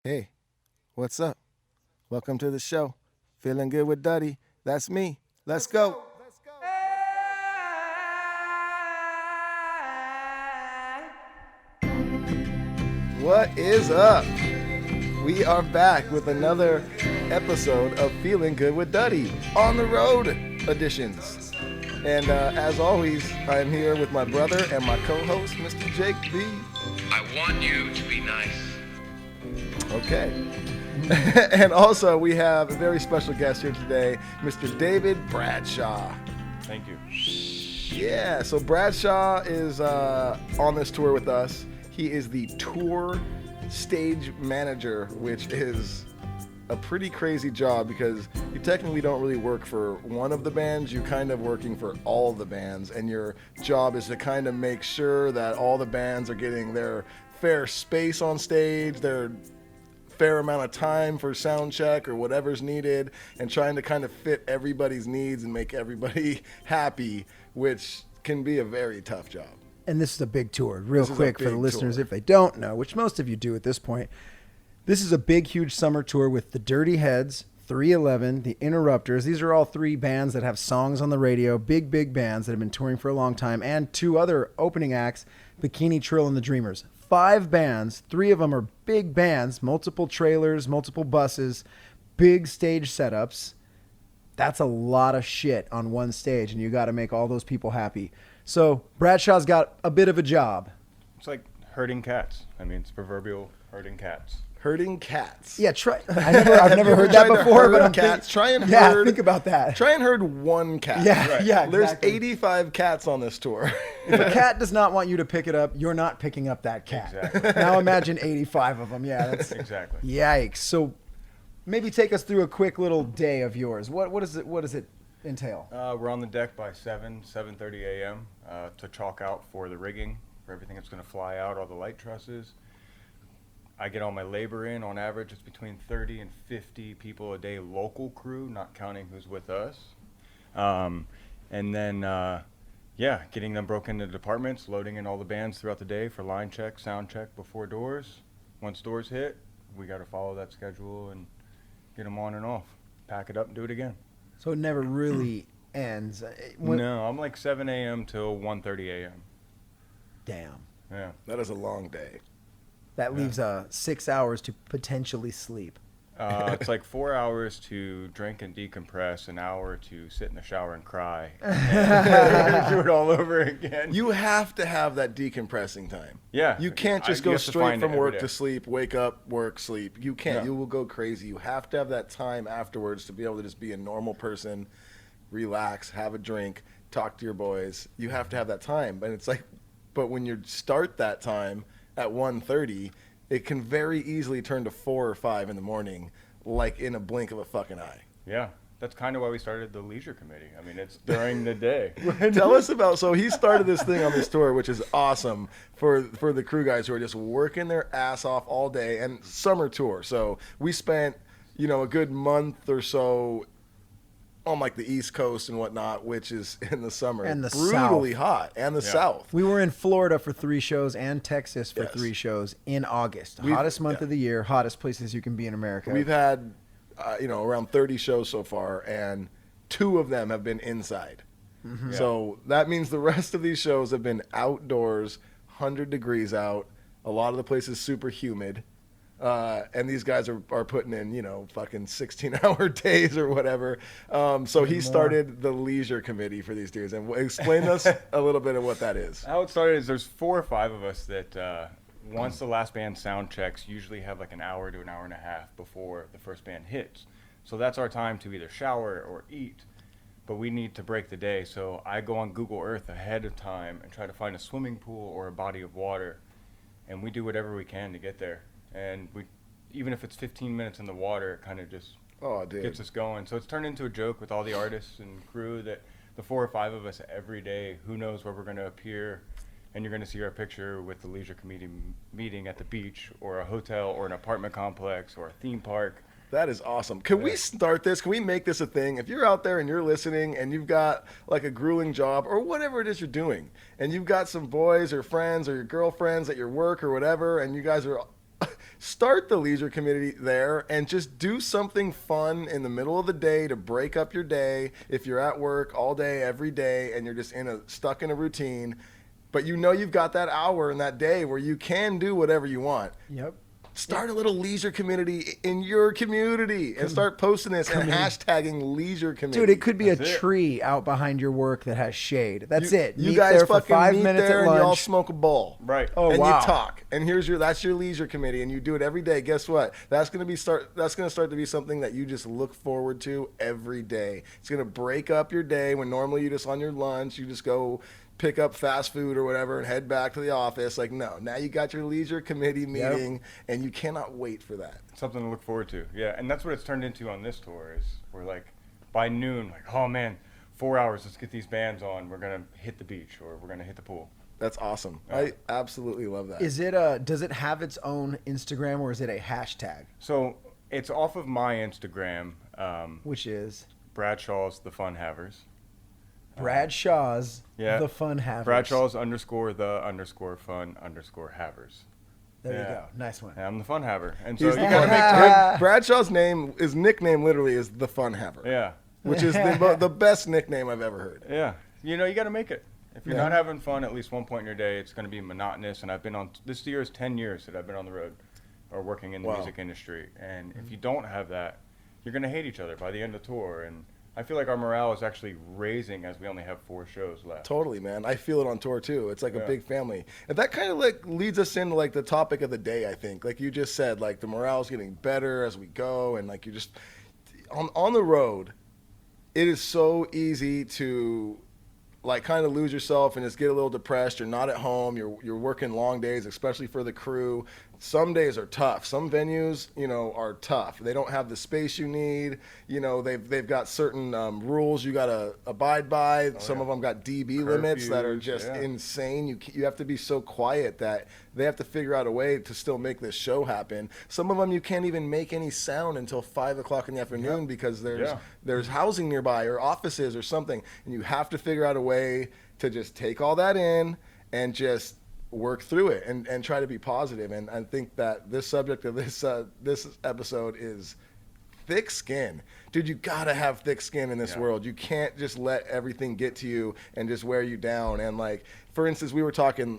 Hey, what's up? Welcome to the show. Feeling good with Duddy. That's me. Let's go. What is up? We are back with another episode of Feeling Good with Duddy on the road editions. And as always, I'm here with my brother and my co-host, Mr. Jake B. I want you to be nice. Okay. And also, we have a very special guest here today, Mr. David Bradshaw. Thank you. Yeah, so Bradshaw is on this tour with us. He is the tour stage manager, which is a pretty crazy job because you technically don't really work for one of the bands. You're kind of working for all of the bands, and your job is to kind of make sure that all the bands are getting their fair space on stage, their fair amount of time for sound check or whatever's needed, and trying to kind of fit everybody's needs and make everybody happy, which can be a very tough job. And this is a big tour, real This is a quick for the big listeners tour. if they don't know, which most of you do at this point. This is a big, huge summer tour with the Dirty Heads, 311, the Interrupters. These are all three bands that have songs on the radio, big, big bands that have been touring for a long time, and two other opening acts, Bikini Trill and the Dreamers. 5 bands, 3 of them are big bands, multiple trailers, multiple buses, big stage setups. That's a lot of shit on one stage, and you got to make all those people happy. So Bradshaw's got a bit of a job. It's like herding cats. I mean, it's proverbial herding cats. Herding cats. Yeah, try. I've Have never you heard tried that to before, herd but I'm cats. Try and yeah, herd. think about that. Try and herd one cat. Yeah, Right. yeah. There's Exactly. 85 cats on this tour. If a cat does not want you to pick it up, you're not picking up that cat. Exactly. Now imagine 85 of them. Yeah, that's Exactly. yikes. So maybe take us through a quick little day of yours. What does it entail? We're on the deck by 7:30 a.m. To chalk out for the rigging, for everything that's going to fly out, all the light trusses. I get all my labor in. On average, it's between 30 and 50 people a day, local crew, not counting who's with us. And then, getting them broken into departments, loading in all the bands throughout the day for line check, sound check before doors. Once doors hit, we got to follow that schedule and get them on and off. Pack it up and do it again. So it never really ends. No, I'm like 7 a.m. till 1:30 a.m. Damn. Yeah. That is a long day. That leaves 6 hours to potentially sleep. It's like 4 hours to drink and decompress, an hour to sit in the shower and cry, and do it all over again. You have to have that decompressing time. Yeah. You can't just You go have to straight find it from every work day. to sleep, wake up, work, sleep. You can't. Yeah. You will go crazy. You have to have that time afterwards to be able to just be a normal person, relax, have a drink, talk to your boys. You have to have that time. And it's like, but when you start that time at 1:30, it can very easily turn to 4 or 5 in the morning, like in a blink of a fucking eye. Yeah. That's kind of why we started the leisure committee. I mean, it's during the day. Tell us about, so he started this thing on this tour, which is awesome for the crew guys who are just working their ass off all day, and summer tour. So we spent, a good month or so on like the East Coast and whatnot, which is in the summer. And the brutally South. hot, and the Yeah. South. We were in Florida for 3 shows and Texas for Yes. 3 shows in August. We've- Hottest month yeah. of the year, hottest places you can be in America. We've had, around 30 shows so far, and 2 of them have been inside. Mm-hmm. Yeah. So that means the rest of these shows have been outdoors, 100 degrees out. A lot of the places super humid. And these guys are putting in, fucking 16-hour days or whatever. So he started the leisure committee for these dudes. And explain to us a little bit of what that is. How it started is there's 4 or 5 of us that once the last band sound checks, usually have like an hour to an hour and a half before the first band hits. So that's our time to either shower or eat. But we need to break the day. So I go on Google Earth ahead of time and try to find a swimming pool or a body of water. And we do whatever we can to get there. And even if it's 15 minutes in the water, it kind of just Oh, dude. gets us going. So it's turned into a joke with all the artists and crew that the 4 or 5 of us every day, who knows where we're going to appear, and you're going to see our picture with the leisure committee meeting at the beach or a hotel or an apartment complex or a theme park. That is awesome. Can we start this? Can we make this a thing? If you're out there and you're listening and you've got like a grueling job or whatever it is you're doing, and you've got some boys or friends or your girlfriends at your work or whatever, and you guys are start the leisure committee there and just do something fun in the middle of the day to break up your day. If you're at work all day, every day, and you're just stuck in a routine, but you know you've got that hour in that day where you can do whatever you want. Yep. Start a little leisure community in your community and start posting this and hashtagging leisure community. Dude, it could be That's a it. tree out behind your work that has shade. That's it. You Meet guys there for fucking 5 meet minutes there at and lunch. y'all smoke a bowl. Right. Oh, and wow. you talk. And that's your leisure committee, and you do it every day. Guess what? That's gonna start to be something that you just look forward to every day. It's gonna break up your day when normally you just on your lunch, you just go pick up fast food or whatever and head back to the office. Like, no, now you got your leisure committee meeting, and you cannot wait for that. Something to look forward to. Yeah, and that's what it's turned into on this tour. Is we're like by noon, like, oh man, 4 hours. Let's get these bands on. We're gonna hit the beach or we're gonna hit the pool. That's awesome. Yeah. I absolutely love that. Is it does it have its own Instagram or is it a hashtag? So it's off of my Instagram. Which is Bradshaw's The Fun Havers. Bradshaw's Yeah. The Fun Havers. Bradshaw's _the_fun_havers. There you Yeah. go. Nice one. And I'm the fun haver, and so you He's- gotta make time. Bradshaw's his nickname literally is the Fun Haver. Yeah, Which is the best nickname I've ever heard. yeah. You know, you gotta make it. If you're Yeah. not having fun at least one point in your day, it's gonna be monotonous. And I've been on this year is 10 years that I've been on the road or working in the Wow. music industry. And if you don't have that, you're gonna hate each other by the end of the tour. And I feel like our morale is actually raising as we only have 4 shows left. Totally, man. I feel it on tour too. It's like a Yeah. big family. And that kind of like leads us into like the topic of the day, I think. Like you just said, like the morale's getting better as we go, and like you just on the road, it is so easy to like kind of lose yourself and just get a little depressed. You're not at home. You're working long days, especially for the crew. Some days are tough. Some venues, are tough. They don't have the space you need. They've got certain rules you got to abide by. Some of them got DB limits that are Curfews, just yeah. insane. You have to be so quiet that they have to figure out a way to still make this show happen. Some of them you can't even make any sound until 5 o'clock in the afternoon because there's housing nearby or offices or something, and you have to figure out a way to just take all that in and just work through it and try to be positive. And I think that this subject of this episode is thick skin. Dude, you gotta have thick skin in this world. You can't just let everything get to you and just wear you down. And like, for instance, we were talking,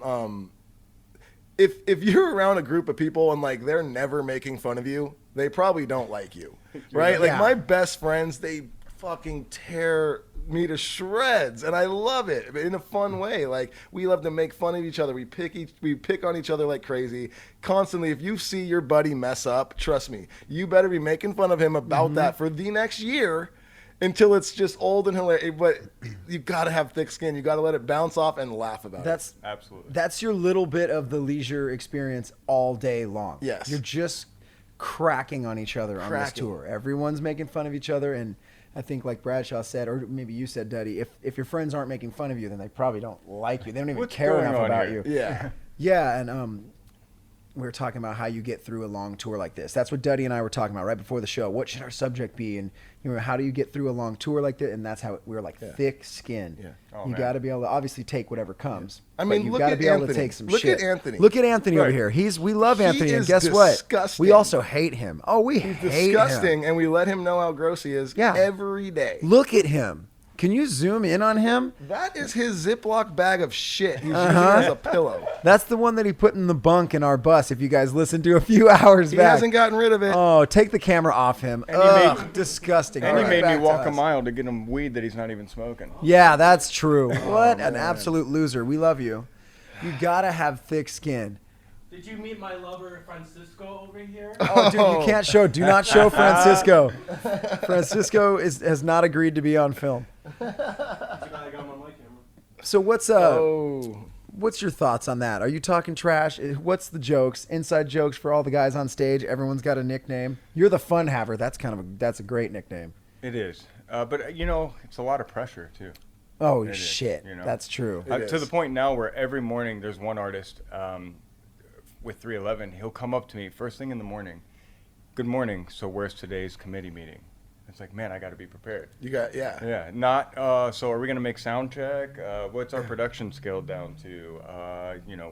if you're around a group of people and like they're never making fun of you, they probably don't like you, right? Like my best friends, they fucking tear me to shreds, and I love it in a fun way. Like we love to make fun of each other. We pick on each other like crazy constantly. If you see your buddy mess up, trust me, you better be making fun of him about that for the next year until it's just old and hilarious. But you gotta have thick skin. You gotta let it bounce off and laugh about it. Absolutely. That's your little bit of the leisure experience all day long. Yes. You're just cracking on each other on this tour. Everyone's making fun of each other, and I think like Bradshaw said, or maybe you said, Duddy, if your friends aren't making fun of you, then they probably don't like you. They don't even What's care going enough on about here? you. Yeah. Yeah, and we were talking about how you get through a long tour like this. That's what Duddy and I were talking about right before the show. What should our subject be? And how do you get through a long tour like that? And that's how we were like thick skin. Yeah. Oh, you man. got to be able to obviously take whatever comes. I mean, but you look got to at be able to Anthony. take some Look shit. at Anthony. Look at Anthony over Right. here. We love He Anthony, and is guess what? disgusting. We also hate him. Oh, we He's hate disgusting, him. and we let him know how gross he is every day. Look at him. Can you zoom in on him? That is his Ziploc bag of shit he's using as a pillow. That's the one that he put in the bunk in our bus. If you guys listened to a few hours He back. hasn't gotten rid of it. Oh, take the camera off him. And he Ugh, disgusting. And he Right made back me to walk a us. mile to get him weed that he's not even smoking. Yeah, that's true. What an absolute loser. We love you. You gotta have thick skin. Did you meet my lover Francisco over here? Oh, dude, you can't show. Do not show Francisco. Francisco has not agreed to be on film. That's the guy I got on my camera. So what's Oh. what's your thoughts on that? Are you talking trash? What's the jokes? Inside jokes for all the guys on stage. Everyone's got a nickname. You're the fun haver. That's a great nickname. It is. But, it's a lot of pressure, too. Oh It is, shit, that's true. It To is. the point now where every morning there's one artist with 311. He'll come up to me first thing in the morning. Good morning. So where's today's committee meeting? It's like, man, I got to be prepared. You got Yeah, not. So, are we gonna make sound check? What's our production scaled down to?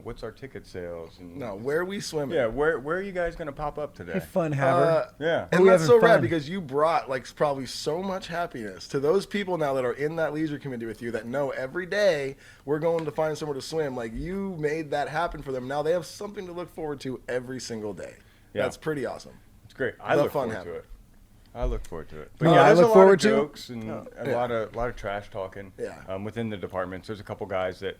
What's our ticket sales? And No, where are we swimming? Yeah, where are you guys gonna pop up today? Hey, fun haver. Yeah. And we that's so having rad fun? because you brought like probably so much happiness to those people now that are in that leisure community with you that know every day we're going to find somewhere to swim. Like you made that happen for them. Now they have something to look forward to every single day. Yeah. That's pretty awesome. It's great. I The look fun forward happened. to it. I look forward to it. But Oh, yeah, I there's look a lot forward of to- jokes and a Yeah. lot of trash talking. Yeah. Within the departments, there's a couple guys that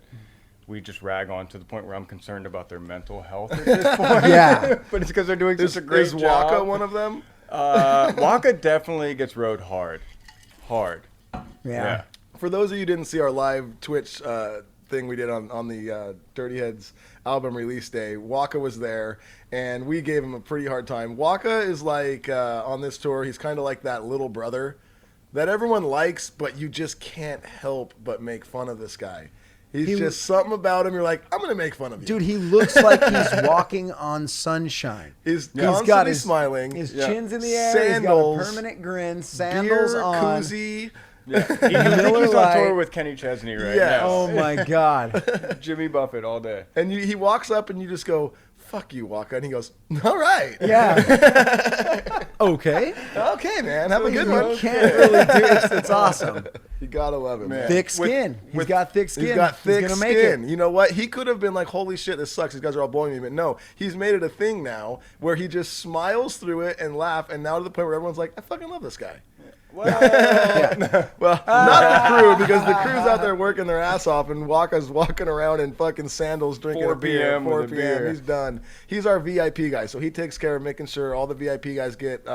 we just rag on to the point where I'm concerned about their mental health at this point. Yeah. But it's because they're doing such a great Is job. Waka one of them? Waka definitely gets rode hard. Yeah. For those of you who didn't see our live Twitch thing we did on the Dirty Heads album release day, Waka was there, and we gave him a pretty hard time. Waka is like, on this tour, he's kind of like that little brother that everyone likes, but you just can't help but make fun of this guy. He's just something about him. You're like, I'm going to make fun of you. Dude, he looks like he's walking on sunshine. He's He's constantly got his smiling. His Yeah. chin's in the air. Sandals. He's got a permanent grin. Sandals beer, on. koozie. Yeah. I think Miller he's on Lite. tour with Kenny Chesney right Yes. now. Oh my God. Jimmy Buffett all day. And he walks up and you just go, fuck you, Waka. And he goes, all right. Yeah. Okay. Okay, man. Have a good You one. can't really do it. It's awesome. You got to love him, man. Thick skin. He's got thick skin. He's got thick gonna skin. make it. You know what? He could have been like, holy shit, this sucks. These guys are all blowing me. But no, he's made it a thing now where he just smiles through it and laugh. And now to the point where everyone's like, I fucking love this guy. Well, Well, not the crew, because the crew's out there working their ass off, and Waka's walking around in fucking sandals drinking 4 a beer. p.m. 4 with a p.m. beer. He's done. He's our VIP guy, so he takes care of making sure all the VIP guys get,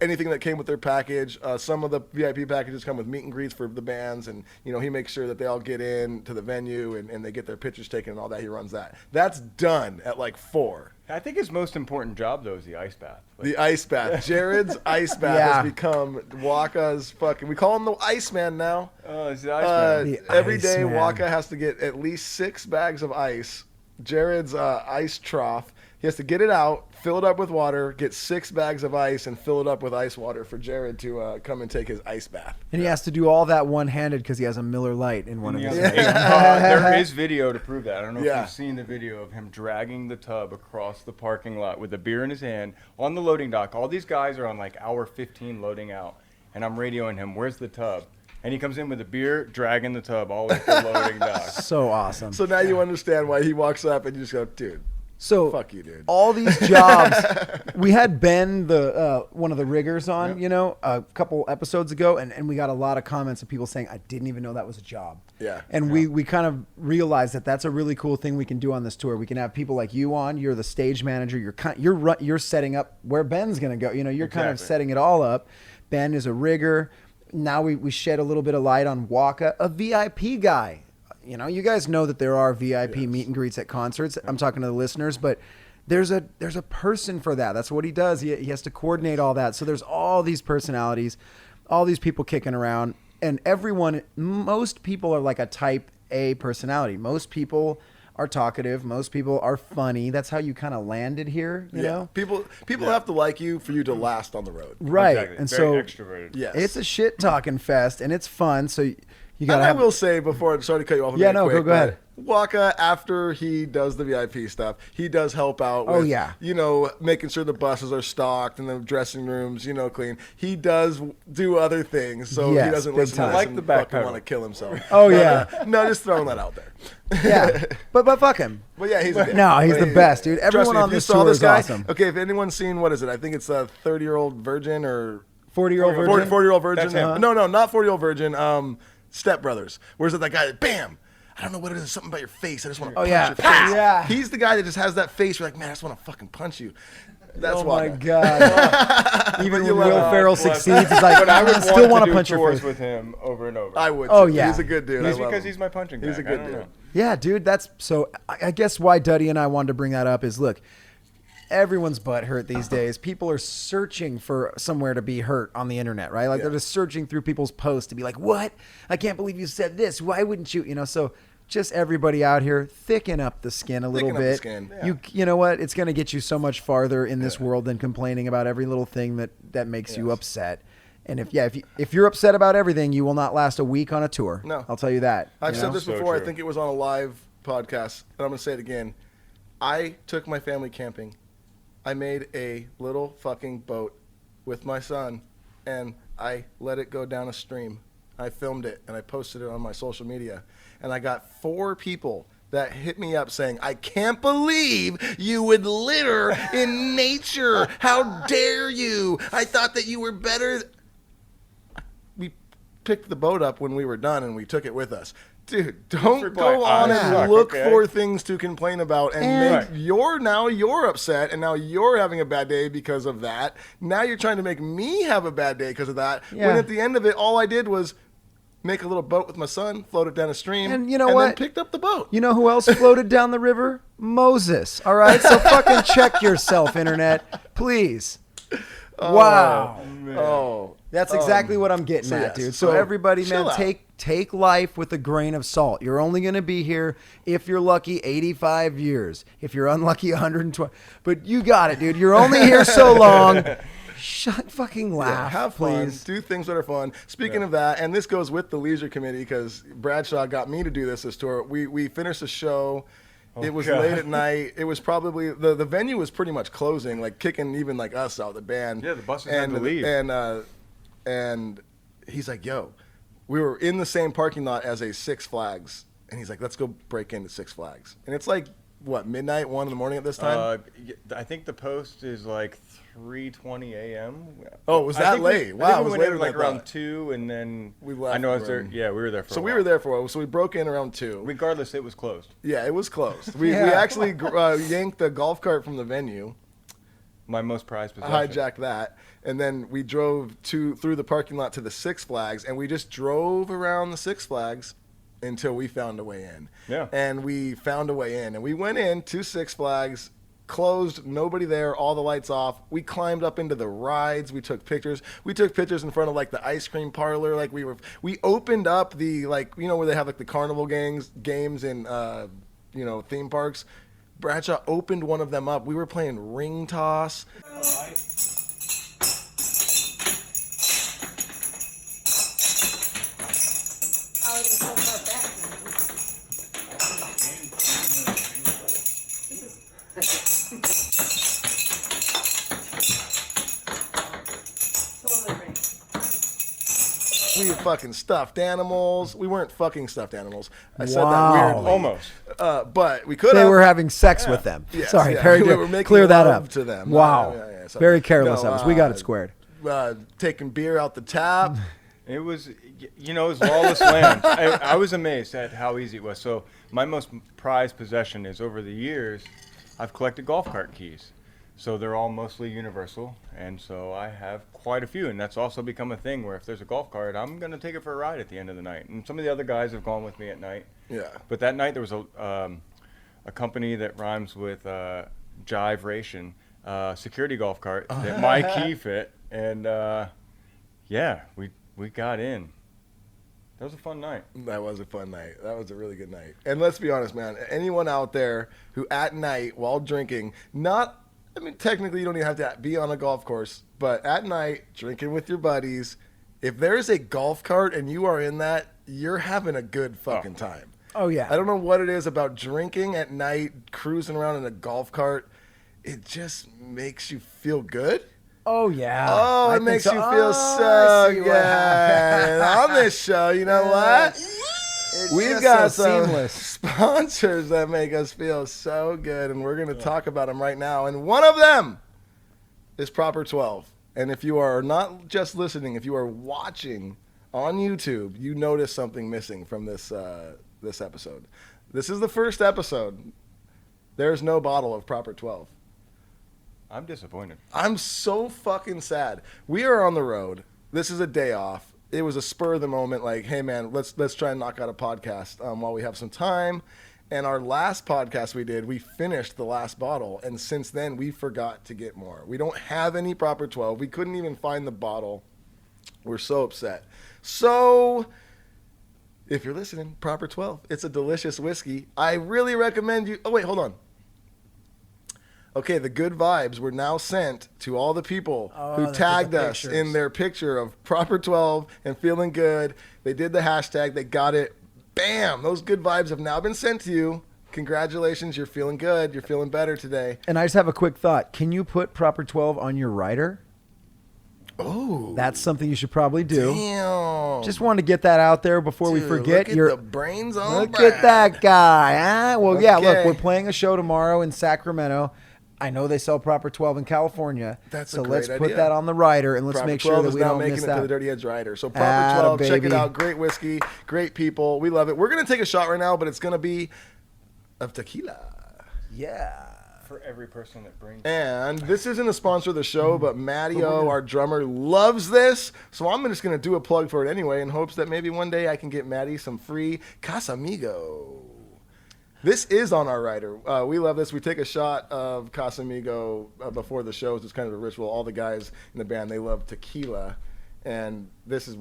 anything that came with their package. Some of the VIP packages come with meet and greets for the bands, and he makes sure that they all get in to the venue and they get their pictures taken and all that. He runs that. That's done at like 4. I think his most important job, though, is the ice bath. The ice bath. Jared's ice bath Yeah. has become Waka's fucking. We call him the Iceman now. Oh, it's the ice bath. The Every day, Iceman. Waka has to get at least 6 bags of ice. Jared's ice trough. He has to get it out, fill it up with water, get 6 bags of ice, and fill it up with ice water for Jared to come and take his ice bath. And he has to do all that one-handed because he has a Miller Lite in one of his hands. There is video to prove that. I don't know if Yeah. you've seen the video of him dragging the tub across the parking lot with a beer in his hand on the loading dock. All these guys are on like hour 15 loading out, and I'm radioing him, where's the tub? And he comes in with a beer, dragging the tub all the way to the loading dock. So awesome. So now you understand why he walks up and you just go, dude, So fuck you, dude. all these jobs. We had Ben, the one of the riggers, on, a couple episodes ago, and we got a lot of comments of people saying, I didn't even know that was a job. Yeah. And we kind of realized that that's a really cool thing we can do on this tour. We can have people like you on. You're the stage manager. You're setting up where Ben's going to go. You're kind of Exactly. setting it all up. Ben is a rigger. Now we shed a little bit of light on Waka, a VIP guy. You guys know that there are VIP meet and greets at concerts. I'm talking to the listeners, but there's a person for that. That's what he does. He has to coordinate all that. So there's all these personalities, all these people kicking around, and most people are like a type A personality. Most people are talkative. Most people are funny. That's how you kind of landed here, you know? People have to like you for you to last on the road. Right. Exactly. And Very so extroverted. Yes. it's a shit talking fest, and it's fun. So you And got to I have. will say before, sorry to cut you off. Yeah, no, go but ahead. Waka, after he does the VIP stuff, he does help out with, Oh, yeah. making sure the buses are stocked and the dressing rooms, clean. He does do other things, so Yes, he doesn't big listen to time. us Like and the back fucking pedal. want to kill himself. Oh, yeah. No, just throwing that out there. Yeah. But fuck him. But yeah, he's a dick. No, he's But the best, dude. Trust Everyone me, on if you this saw tour this is guy, awesome. Okay, if anyone's seen, what is it? I think it's a 30-year-old virgin or 40-year-old virgin. 40-year-old virgin. That's him. No, not 40-year-old virgin. Step Brothers. Where's it that guy? Bam. I don't know what it is. Something about your face. I just want to punch yeah. your face. Yeah. He's the guy that just has that face. You're like, man, I just want to fucking punch you. That's Oh why. my god! Even you when love Will him. Ferrell succeeds, he's like, But I would I still want to to do punch your tours face. with him over and over. I would. Oh, too. yeah. He's a good dude. I He's love because him. he's my punching bag. He's a I good don't dude. know. Yeah, dude. That's so. I guess why Duddy and I wanted to bring that up is, look, everyone's butt hurt these days. People are searching for somewhere to be hurt on the internet, right? Like Yeah. they're just searching through people's posts to be like, what? I can't believe you said this. Why wouldn't you? So just everybody out here, thicken up the skin a little Thicken up the bit. skin. Yeah. You know what? It's going to get you so much farther in this world than complaining about every little thing that makes you upset. And if you're upset about everything, you will not last a week on a tour. No. I'll tell you that. I've you said know? this So before. I true. think it was on a live podcast, and I'm going to say it again. I took my family camping. I made a little fucking boat with my son, and I let it go down a stream. I filmed it, and I posted it on my social media. And I got 4 people that hit me up saying, I can't believe you would litter in nature. How dare you? I thought that you were better. We picked the boat up when we were done, and we took it with us. Dude, don't reply, go on "I and suck," look okay? for things to complain about and And- make you're upset, and now you're having a bad day because of that. Now you're trying to make me have a bad day because of that. Yeah. When at the end of it, all I did was make a little boat with my son, float it down a stream, And you know then what? picked up the boat. You know who else floated down the river? Moses. All right? So fucking check yourself, internet. Please. Wow. Oh, That's exactly what I'm getting so at, yes. dude. So So everybody, chill man, out. take life with a grain of salt. You're only going to be here, if you're lucky, 85 years. If you're unlucky, 120. But you got it, dude. You're only here so long. Shut fucking laugh, have fun, please. do things that are fun. Speaking of that, and this goes with the leisure committee because Bradshaw got me to do this tour. We finished the show. It was God. late at night. It was probably the venue was pretty much closing, like kicking even like us out, the band. Yeah, the buses had to leave. And he's like, "Yo, we were in the same parking lot as a Six Flags," and he's like, "Let's go break into Six Flags." And it's like what, midnight, 1 in the morning at this time? I think the post is like 3:20 a.m. Oh, it was I that think we- late? I Wow, think it we was went later in than like I around thought. 2, and then We left I know I was for- there. Yeah, we were there for. So a we while. were there for a while. So we broke in around 2. Regardless, it was closed. Yeah, it was closed. We Yeah. actually yanked the golf cart from the venue, My most prized possession. hijacked that, and then we drove through the parking lot to the Six Flags, and we just drove around the Six Flags until we found a way in. Yeah. And we found a way in, and we went in to Six Flags, closed, nobody there, all the lights off. We climbed up into the rides. We took pictures. We took pictures in front of like the ice cream parlor. Like we opened up the, like, you know, where they have like the carnival games in, you know, theme parks. Bradshaw opened one of them up. We were playing ring toss. We fucking stuffed animals. We weren't fucking stuffed animals. I said that Wow. weirdly. Almost. But we could They have. were having sex with them. Yes, Sorry, yeah. very We good. were making Clear that love up. to them. Wow. Yeah, so- Very careless No, of us. We got it squared. Taking beer out the tap. It was, you know, it was lawless land. I was amazed at how easy it was. So my most prized possession is, over the years, I've collected golf cart keys. So they're all mostly universal, and so I have quite a few, and that's also become a thing where if there's a golf cart, I'm going to take it for a ride at the end of the night. And some of the other guys have gone with me at night. Yeah. But that night there was a company that rhymes with Jive Ration, security golf cart that my key fit, and yeah, we got in. That was a fun night. That was a fun night. That was a really good night. And let's be honest, man. Anyone out there who at night while drinking, technically you don't even have to be on a golf course, but at night drinking with your buddies, if there's a golf cart and you are in that, you're having a good fucking time. Oh, yeah. I don't know what it is about drinking at night, cruising around in a golf cart. It just makes you feel good. Oh, yeah. Oh, I it think makes so. you Oh, feel I so see good. what happened. On this show, you know what? It's We've just got so some seamless. sponsors that make us feel so good, and we're going to talk about them right now. And one of them is Proper 12. And if you are not just listening, if you are watching on YouTube, you notice something missing from this episode. This is the first episode. There's no bottle of Proper 12. I'm disappointed. I'm so fucking sad. We are on the road. This is a day off. It was a spur of the moment, like, hey man, let's try and knock out a podcast while we have some time. And our last podcast we did, we finished the last bottle, and since then we forgot to get more. We don't have any Proper 12. We couldn't even find the bottle. We're so upset. So if you're listening, Proper 12. It's a delicious whiskey. I really recommend you. Oh, wait, hold on. Okay, the good vibes were now sent to all the people who tagged us in their picture of Proper 12 and feeling good. They did the hashtag. They got it. Bam! Those good vibes have now been sent to you. Congratulations. You're feeling good. You're feeling better today. And I just have a quick thought. Can you put Proper 12 on your rider? Oh, That's something you should probably do. damn. Just wanted to get that out there before we Dude, forget. Look at the brains on Look Brad. at that guy, huh? Well, yeah, look, Okay. we're playing a show tomorrow in Sacramento. I know they sell Proper 12 in California. That's so a great let's put idea. that on the rider and let's Proper make 12 sure that is we now don't making miss it to the that. Dirty Edge Rider. So Proper Atta 12, check it baby. out. Great whiskey, great people. We love it. We're going to take a shot right now, but it's going to be of tequila. Yeah. For every person that brings. And this isn't a sponsor of the show, but Matty O, our drummer, loves this. So I'm just going to do a plug for it anyway in hopes that maybe one day I can get Matty some free Casamigo. This is on our rider. We love this. We take a shot of Casamigo before the shows. It's kind of a ritual. All the guys in the band, they love tequila. And this is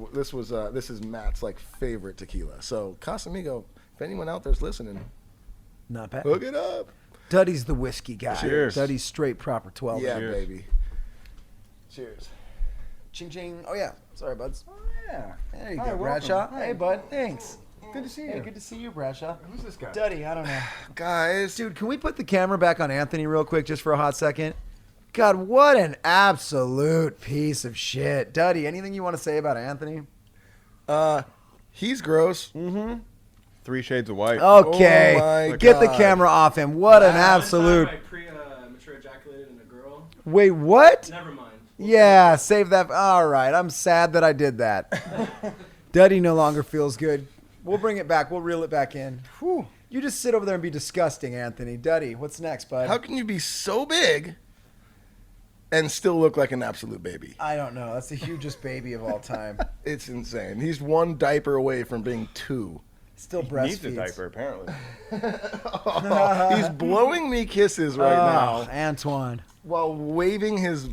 Matt's like favorite tequila. So Casamigo, if anyone out there's listening, Not bad. hook it up. Duddy's the whiskey guy. Cheers. Duddy's straight Proper 12. Yeah, Cheers. baby. Cheers. Ching ching. Oh, yeah. Sorry, buds. Oh, yeah. There you Hi, go, welcome. Bradshaw. Hi. Hey, bud. Thanks. Good to see you. Hey, good to see you, Bradshaw. Who's this guy? Duddy, I don't know. Guys, Dude, can we put the camera back on Anthony real quick just for a hot second? God, what an absolute piece of shit. Duddy, anything you want to say about Anthony? he's gross. Mm-hmm. 3 Shades of White. Okay. Oh my Get the God. camera off him. What an absolute. I mature ejaculated in a girl. Wait, what? Never mind. Yeah, save that. All right. I'm sad that I did that. Duddy no longer feels good. We'll bring it back. We'll reel it back in. Whew. You just sit over there and be disgusting, Anthony. Duddy, what's next, bud? How can you be so big and still look like an absolute baby? I don't know. That's the hugest baby of all time. It's insane. He's one diaper away from being 2. Still He breastfeeds. needs a diaper, apparently. He's blowing me kisses right Oh, now Antoine. while waving his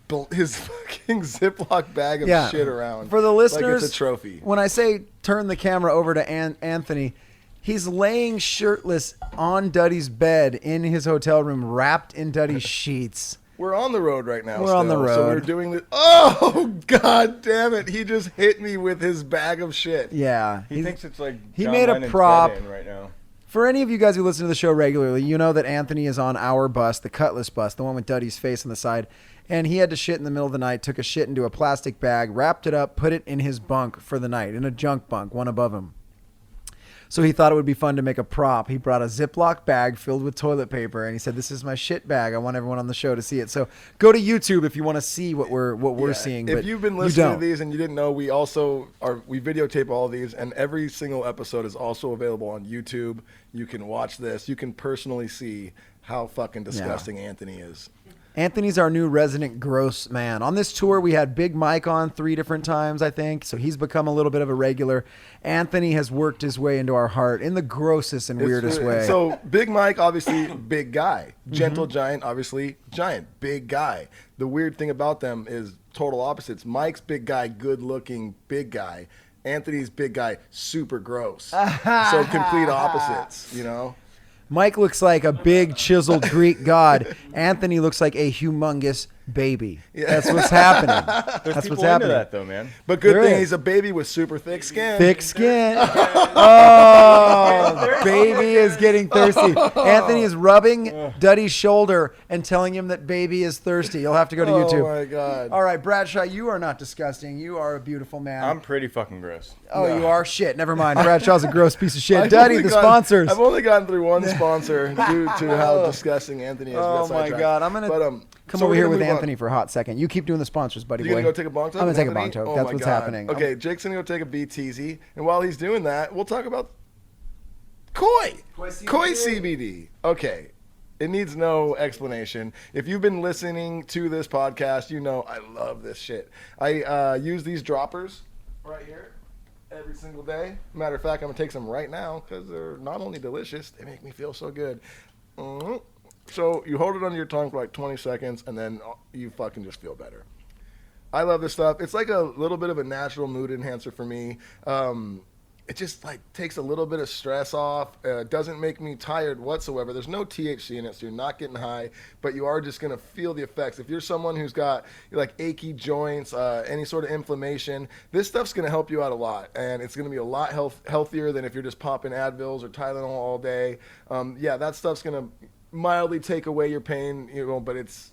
fucking Ziploc bag of Yeah. shit around. For the listeners, like it's a trophy. when I say turn the camera over to Anthony, he's laying shirtless on Duddy's bed in his hotel room, wrapped in Duddy's sheets. We're on the road right now. We're on the still, So we're road. doing this. Oh, God damn it. He just hit me with his bag of shit. Yeah. He thinks it's like he John made a Lennon's prop. bed in right now. For any of you guys who listen to the show regularly, you know that Anthony is on our bus, the Cutlass bus, the one with Duddy's face on the side. And he had to shit in the middle of the night, took a shit into a plastic bag, wrapped it up, put it in his bunk for the night, in a junk bunk, one above him. So he thought it would be fun to make a prop. He brought a Ziploc bag filled with toilet paper, and he said, "This is my shit bag. I want everyone on the show to see it." So go to YouTube if you want to see what we're Yeah. seeing. If but you've been you listening to don't. these and you didn't know, we videotape all of these, and every single episode is also available on YouTube. You can watch this. You can personally see how fucking disgusting Anthony is. Anthony's our new resident gross man. On this tour, we had Big Mike on 3 different times, I think. So he's become a little bit of a regular. Anthony has worked his way into our heart in the grossest and weirdest way. So Big Mike, obviously, big guy. Gentle Giant, obviously, giant. Big guy. The weird thing about them is total opposites. Mike's big guy, good looking, big guy. Anthony's big guy, super gross. So complete opposites, you know? Mike looks like a big chiseled Greek god. Anthony looks like a humongous baby. That's what's happening. There's That's people what's happening. into that, though, man. But good There thing is. he's a baby with super thick skin. Thick skin. Oh, baby is getting thirsty. Anthony is rubbing Duddy's shoulder and telling him that baby is thirsty. You'll have to go to YouTube. Oh, my God. All right, Bradshaw, you are not disgusting. You are a beautiful man. I'm pretty fucking gross. Oh, No. you are? Shit. Never mind. Bradshaw's a gross piece of shit. I've Duddy, only the gotten- sponsors. I've only gotten through one sponsor due to how disgusting Anthony is. We Oh, got my sidetracked. God. I'm going to But, come so over we're here gonna with move on. Anthony for a hot second. You keep doing the sponsors, buddy You boy. gonna go take a bong toke? I'm going to take a Anthony? bong toke. Oh That's my what's God. happening. Okay, Jake's going to go take a BTZ. And while he's doing that, we'll talk about Koi CBD. Okay. It needs no explanation. If you've been listening to this podcast, you know I love this shit. I use these droppers right here every single day. Matter of fact, I'm going to take some right now because they're not only delicious, they make me feel so good. Mhm. So you hold it under your tongue for like 20 seconds, and then you fucking just feel better. I love this stuff. It's like a little bit of a natural mood enhancer for me. it just like takes a little bit of stress off. Doesn't make me tired whatsoever. There's no THC in it, so you're not getting high, but you are just going to feel the effects. If you're someone who's got like achy joints, any sort of inflammation, this stuff's going to help you out a lot, and it's going to be a lot healthier than if you're just popping Advils or Tylenol all day. Yeah, that stuff's going to mildly take away your pain, but it's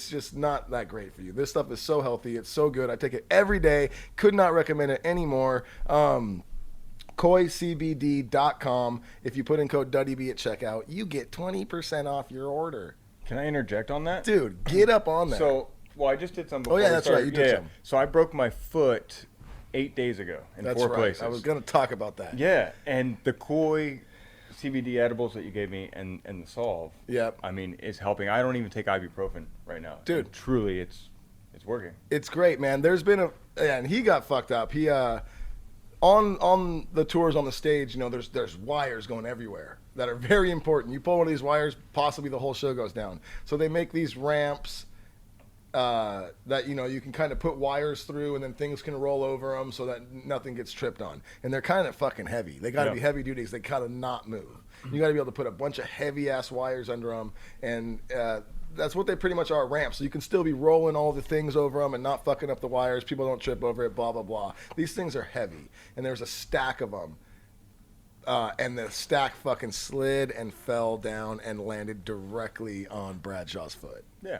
just not that great for you. This stuff is so healthy. It's so good. I take it every day. Could not recommend it anymore. KoiCBD.com. If you put in code DuddyB at checkout, you get 20% off your order. Can I interject on that? Dude, get up on that. So, well, I just did some before. Oh, yeah, that's right. You did some. So I broke my foot 8 days ago in That's 4 right. places. I was going to talk about that. Yeah, and the Koi CBD edibles that you gave me and the Solve, Yep. I mean, is helping. I don't even take ibuprofen right now. Dude. And truly, it's working. It's great, man. There's been and he got fucked up. He, on the tours on the stage, there's wires going everywhere that are very important. You pull one of these wires, possibly the whole show goes down. So they make these ramps that you can kind of put wires through, and then things can roll over them so that nothing gets tripped on. And they're kind of fucking heavy. They got to be heavy duty because they gotta not move. You got to be able to put a bunch of heavy ass wires under them, and that's what they pretty much are, ramps. So you can still be rolling all the things over them and not fucking up the wires. People don't trip over it, blah, blah, blah. These things are heavy, and there's a stack of them. And the stack fucking slid and fell down and landed directly on Bradshaw's foot. Yeah.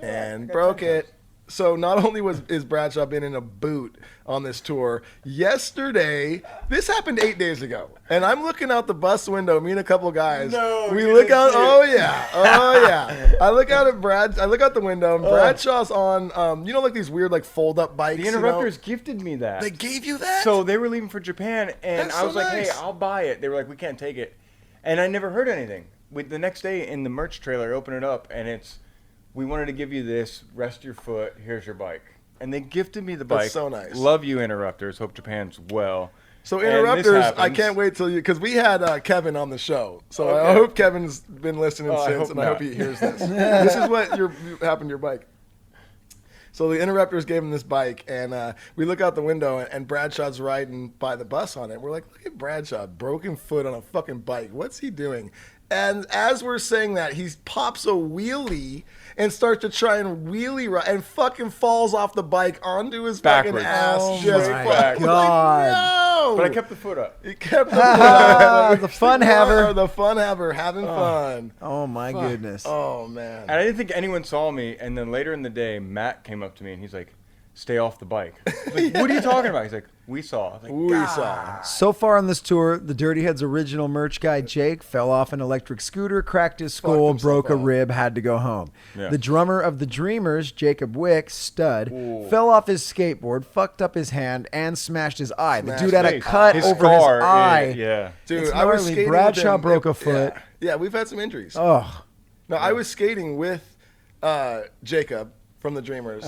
And broke it. So not only is Bradshaw been in a boot on this tour, yesterday, this happened 8 days ago, and I'm looking out the bus window, me and a couple guys. No, we you look didn't out. see it. Oh yeah. I look out the window, and Bradshaw's on, like these weird like fold up bikes. The Interrupters gifted me that. They gave you that? So they were leaving for Japan, and That's I was so like, nice. hey, I'll buy it. They were like, we can't take it. And I never heard anything. The next day in the merch trailer, I open it up, and it's, we wanted to give you this, rest your foot, here's your bike. And they gifted me the bike. That's so nice. Love you, Interrupters. Hope Japan's well. So And this Interrupters, I happens. can't wait till because we had Kevin on the show. So I Okay. hope Kevin's been listening I since, hope and I hope not. he hears this. This is what happened to your bike. So the Interrupters gave him this bike, and we look out the window, and Bradshaw's riding by the bus on it. We're like, look at Bradshaw, broken foot on a fucking bike. What's he doing? And as we're saying that, he pops a wheelie and starts to try and wheelie ride and fucking falls off the bike onto his fucking Backwards. ass. Oh just my fucking God. Like, no! But I kept the foot up. He kept the foot up. The fun haver. The fun haver, having fun. Oh my goodness. Oh, man. And I didn't think anyone saw me. And then later in the day, Matt came up to me, and he's like, stay off the bike. I was like, what are you talking about? He's like, we saw. I was like, We saw. So far on this tour, the Dirty Heads original merch guy, Jake, fell off an electric scooter, cracked his skull, himself broke a up. rib, had to go home. Yeah. The drummer of the Dreamers, Jacob Wick, stud, Ooh. fell off his skateboard, fucked up his hand, and smashed his eye. The Smashed dude had a his cut his over scar, his eye. Yeah. Dude, It's I was gnarly. skating Bradshaw with him. broke a foot. Yeah, we've had some injuries. Oh, No, I was skating with Jacob from the Dreamers,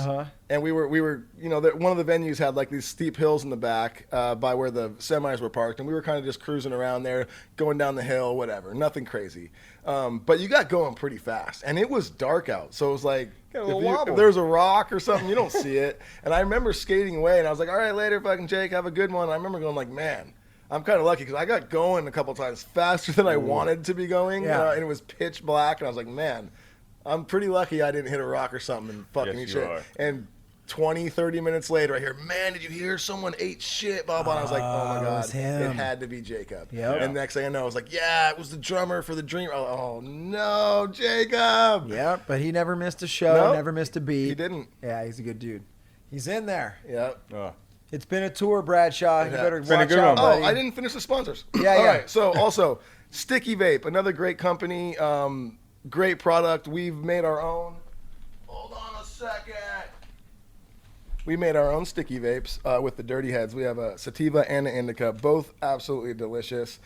and we were, one of the venues had like these steep hills in the back by where the semis were parked, and we were kind of just cruising around there, going down the hill, whatever, nothing crazy. But you got going pretty fast, and it was dark out, so it was like Got a little if wobble. there's a rock or something, you don't see it. And I remember skating away, and I was like, all right, later, fucking Jake, have a good one. And I remember going like, man, I'm kind of lucky because I got going a couple times faster than I wanted to be going, Yeah. and it was pitch black, and I was like, man, I'm pretty lucky I didn't hit a rock or something and fucking Yes, eat you shit. are. And 20, 30 minutes later, I hear, man, did you hear someone ate shit? Blah, blah. And I was like, oh my it God, was him. it had to be Jacob. Yep. And next thing I know, I was like, yeah, it was the drummer for the Dream. Oh no, Jacob. yeah, but he never missed a show, Nope. never missed a beat. He didn't. Yeah, he's a good dude. He's in there. Yep. Oh. It's been a tour, Bradshaw. You Yeah. better It's been a watch good out, one. buddy. Oh, I didn't finish the sponsors. Yeah, All yeah. right. So also, Sticky Vape, another great company, great product. We've made our own. Hold on a second. We made our own sticky vapes with the Dirty Heads. We have a sativa and an indica, both absolutely delicious.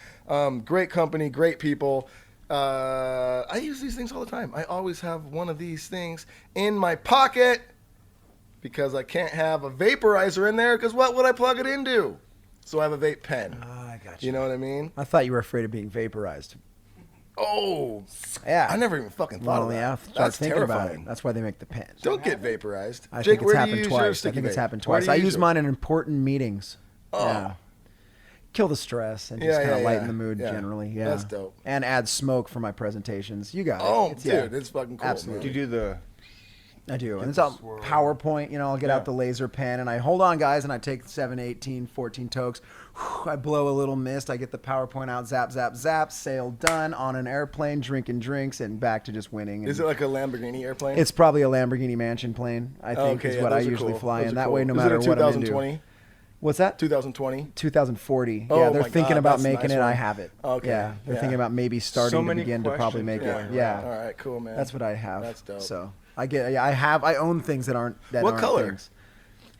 Great company, great people. I use these things all the time. I always have one of these things in my pocket because I can't have a vaporizer in there because what would I plug it into? So I have a vape pen. I got you. You know what I mean? I thought you were afraid of being vaporized. Oh, Yeah. I never even fucking thought of Well, that. yeah, start That's thinking about it. terrifying. That's why they make the pens. Don't get vaporized. I Jake, think it's where do you happened use your twice. I sticky think it's vape? happened Where do twice. you I use yours? mine in important meetings. Oh. Yeah. kill the stress and just kind of lighten the mood generally. Yeah, that's dope. And add smoke for my presentations. You got it. Oh, It's, dude, it's fucking cool. Absolutely. Do you do the? I do. And it's all swirl. PowerPoint. You know, I'll get out the laser pen and I hold on, guys, and I take 7, 18, 14 tokes. I blow a little mist. I get the PowerPoint out. Zap, zap, zap. Sail done on an airplane, drinking drinks, and back to just winning. And Is it like a Lamborghini airplane? it's probably a Lamborghini Mansion plane, I think, is what I those are usually cool. fly Those in. are That cool. way, no Is matter it a what I'm 2020? into. What's that? 2020? 2040. Oh Yeah, they're my thinking God, about that's a making nice it. I one. have it. Okay, Yeah, they're yeah. thinking about maybe starting So to many begin to probably make questions it. going Yeah. All right, cool, man. That's what I have. That's dope. So I own things that aren't. What aren't color? Things.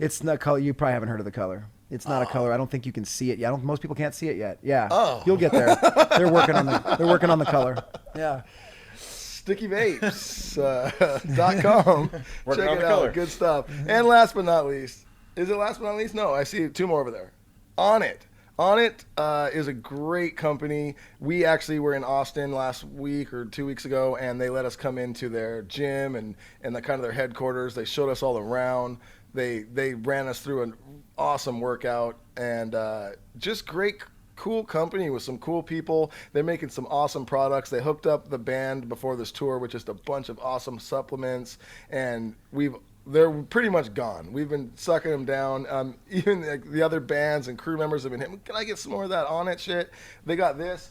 It's not color. You probably haven't heard of the color. It's not a color. I don't think you can see it. Yeah, most people can't see it yet. Yeah. Oh. You'll get there. They're working on the color. Yeah. StickyVapes.com. Working Check on it the out. color. Good stuff. And last but not least, is it last but not least? No, I see 2 more over there. On It. On It is a great company. We actually were in Austin last week or 2 weeks ago, and they let us come into their gym and the kind of their headquarters. They showed us all around. They ran us through an awesome workout, and just great, cool company with some cool people. They're making some awesome products. They hooked up the band before this tour with just a bunch of awesome supplements, and they're pretty much gone. We've been sucking them down. Even the other bands and crew members have been hitting, can I get some more of that On It shit? They got this.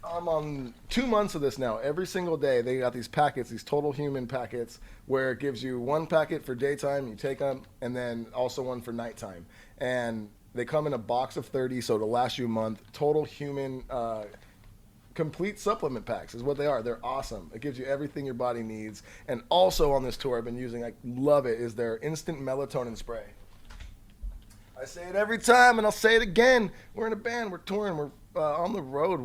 I'm on 2 months of this now. Every single day, they got these packets, these Total Human packets, where it gives you 1 packet for daytime, you take them, and then also 1 for nighttime. And they come in a box of 30, so it'll last you a month. Total Human complete supplement packs is what they are. They're awesome. It gives you everything your body needs. And also on this tour, I've been using, I love it, is their instant melatonin spray. I say it every time, and I'll say it again. We're in a band. We're touring. We're on the road.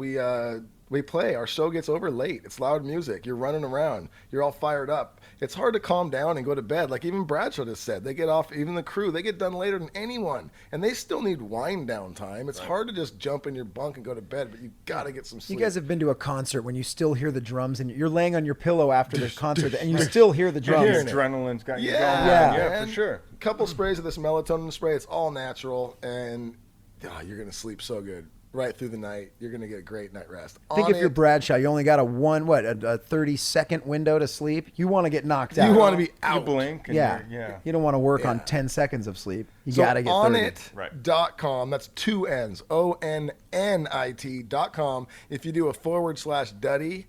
We play. Our show gets over late. It's loud music. You're running around. You're all fired up. It's hard to calm down and go to bed. Like even Bradshaw just said, they get off, even the crew, they get done later than anyone. And they still need wind down time. It's hard to just jump in your bunk and go to bed, but you got to get some sleep. You guys have been to a concert when you still hear the drums and you're laying on your pillow after the concert and you still hear the drums. hearing it. Adrenaline's got you going. Yeah, Yeah, man. for sure. A couple sprays of this melatonin spray. It's all natural, and you're going to sleep so good. Right through the night, you're going to get a great night rest. I think if you're Bradshaw, you only got a 30-second window to sleep. You want to get knocked out. You want to be You out. blink. And Yeah. yeah. You don't want to work on Yeah. 10 seconds of sleep. You So got to get 30. onit.com, that's 2 N's, ONNIT.com. If you do a /Duddy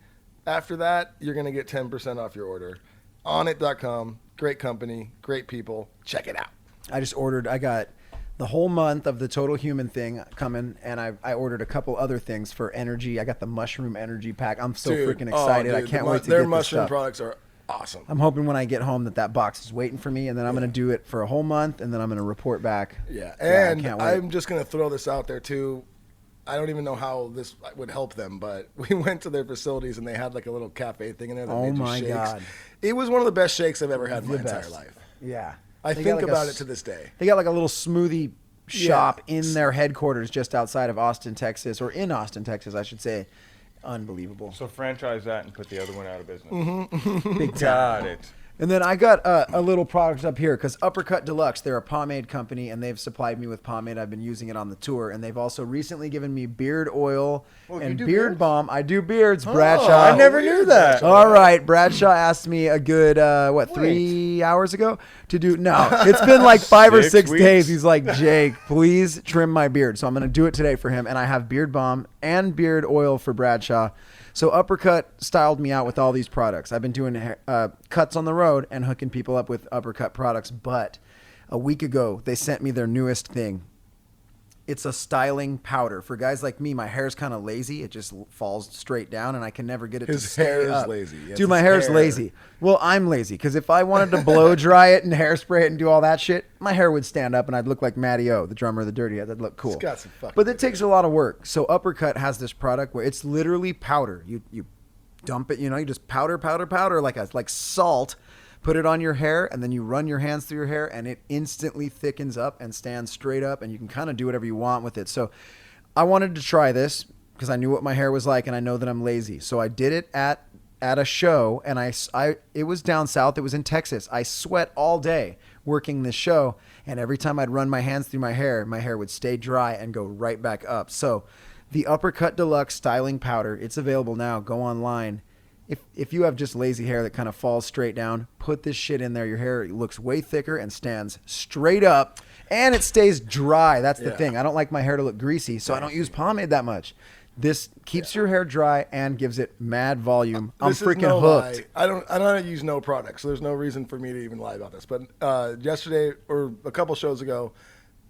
after that, you're going to get 10% off your order. Onit.com, great company, great people. Check it out. I got the whole month of the Total Human thing coming, and I ordered a couple other things for energy. I got the mushroom energy pack. I'm so Dude, freaking excited. I dude, can't wait to their get this mushroom stuff. products are awesome. I'm hoping when I get home that box is waiting for me, and then I'm going to do it for a whole month, and then I'm going to report back. Yeah, I and can't wait. I'm just going to throw this out there too. I don't even know how this would help them, but we went to their facilities and they had like a little cafe thing in there that Oh made you my shakes. God. It was one of the best shakes I've ever had in my The entire best. life. Yeah. I They think got like about it to this day. They got like a little smoothie shop Yeah. in their headquarters just outside of Austin, Texas, or in Austin, Texas, I should say. Unbelievable. So franchise that and put the other one out of business. Big time. Got it. And then I got a little product up here because Uppercut Deluxe, they're a pomade company, and they've supplied me with pomade. I've been using it on the tour, and they've also recently given me beard oil Oh, you and do beard beards? balm. I do beards, Bradshaw. I never knew that. All right, Bradshaw asked me a good 3 hours ago to do. No, it's been like 5 or 6 6 weeks? days. He's like, Jake, please trim my beard. So I'm gonna do it today for him, and I have beard balm and beard oil for Bradshaw. So Uppercut styled me out with all these products. I've been doing cuts on the road and hooking people up with Uppercut products. But a week ago, they sent me their newest thing. It's a styling powder. For guys like me, my hair's kind of lazy. It just falls straight down, and I can never get it to His stay hair is up. lazy. Yes, Dude, my his hair's hair. lazy. Well, I'm lazy because if I wanted to blow dry it and hairspray it and do all that shit, my hair would stand up and I'd look like Matty O, the drummer of the Dirty Heads. I'd look cool. It's got some fucking But it good takes a lot of work. So Uppercut has this product where it's literally powder. You dump it, you just powder like salt. Put it on your hair, and then you run your hands through your hair, and it instantly thickens up and stands straight up, and you can kind of do whatever you want with it. So I wanted to try this because I knew what my hair was like, and I know that I'm lazy. So I did it at at a show, and it was down south. It was in Texas. I sweat all day working this show, and every time I'd run my hands through my hair would stay dry and go right back up. So the Uppercut Deluxe Styling Powder, it's available now. Go online. If you have just lazy hair that kind of falls straight down, put this shit in there. Your hair looks way thicker and stands straight up, and it stays dry. That's the thing. I don't like my hair to look greasy, so I don't use pomade that much. This keeps your hair dry and gives it mad volume. I'm freaking hooked. Lie. I don't use no product, so there's no reason for me to even lie about this. But yesterday or a couple shows ago,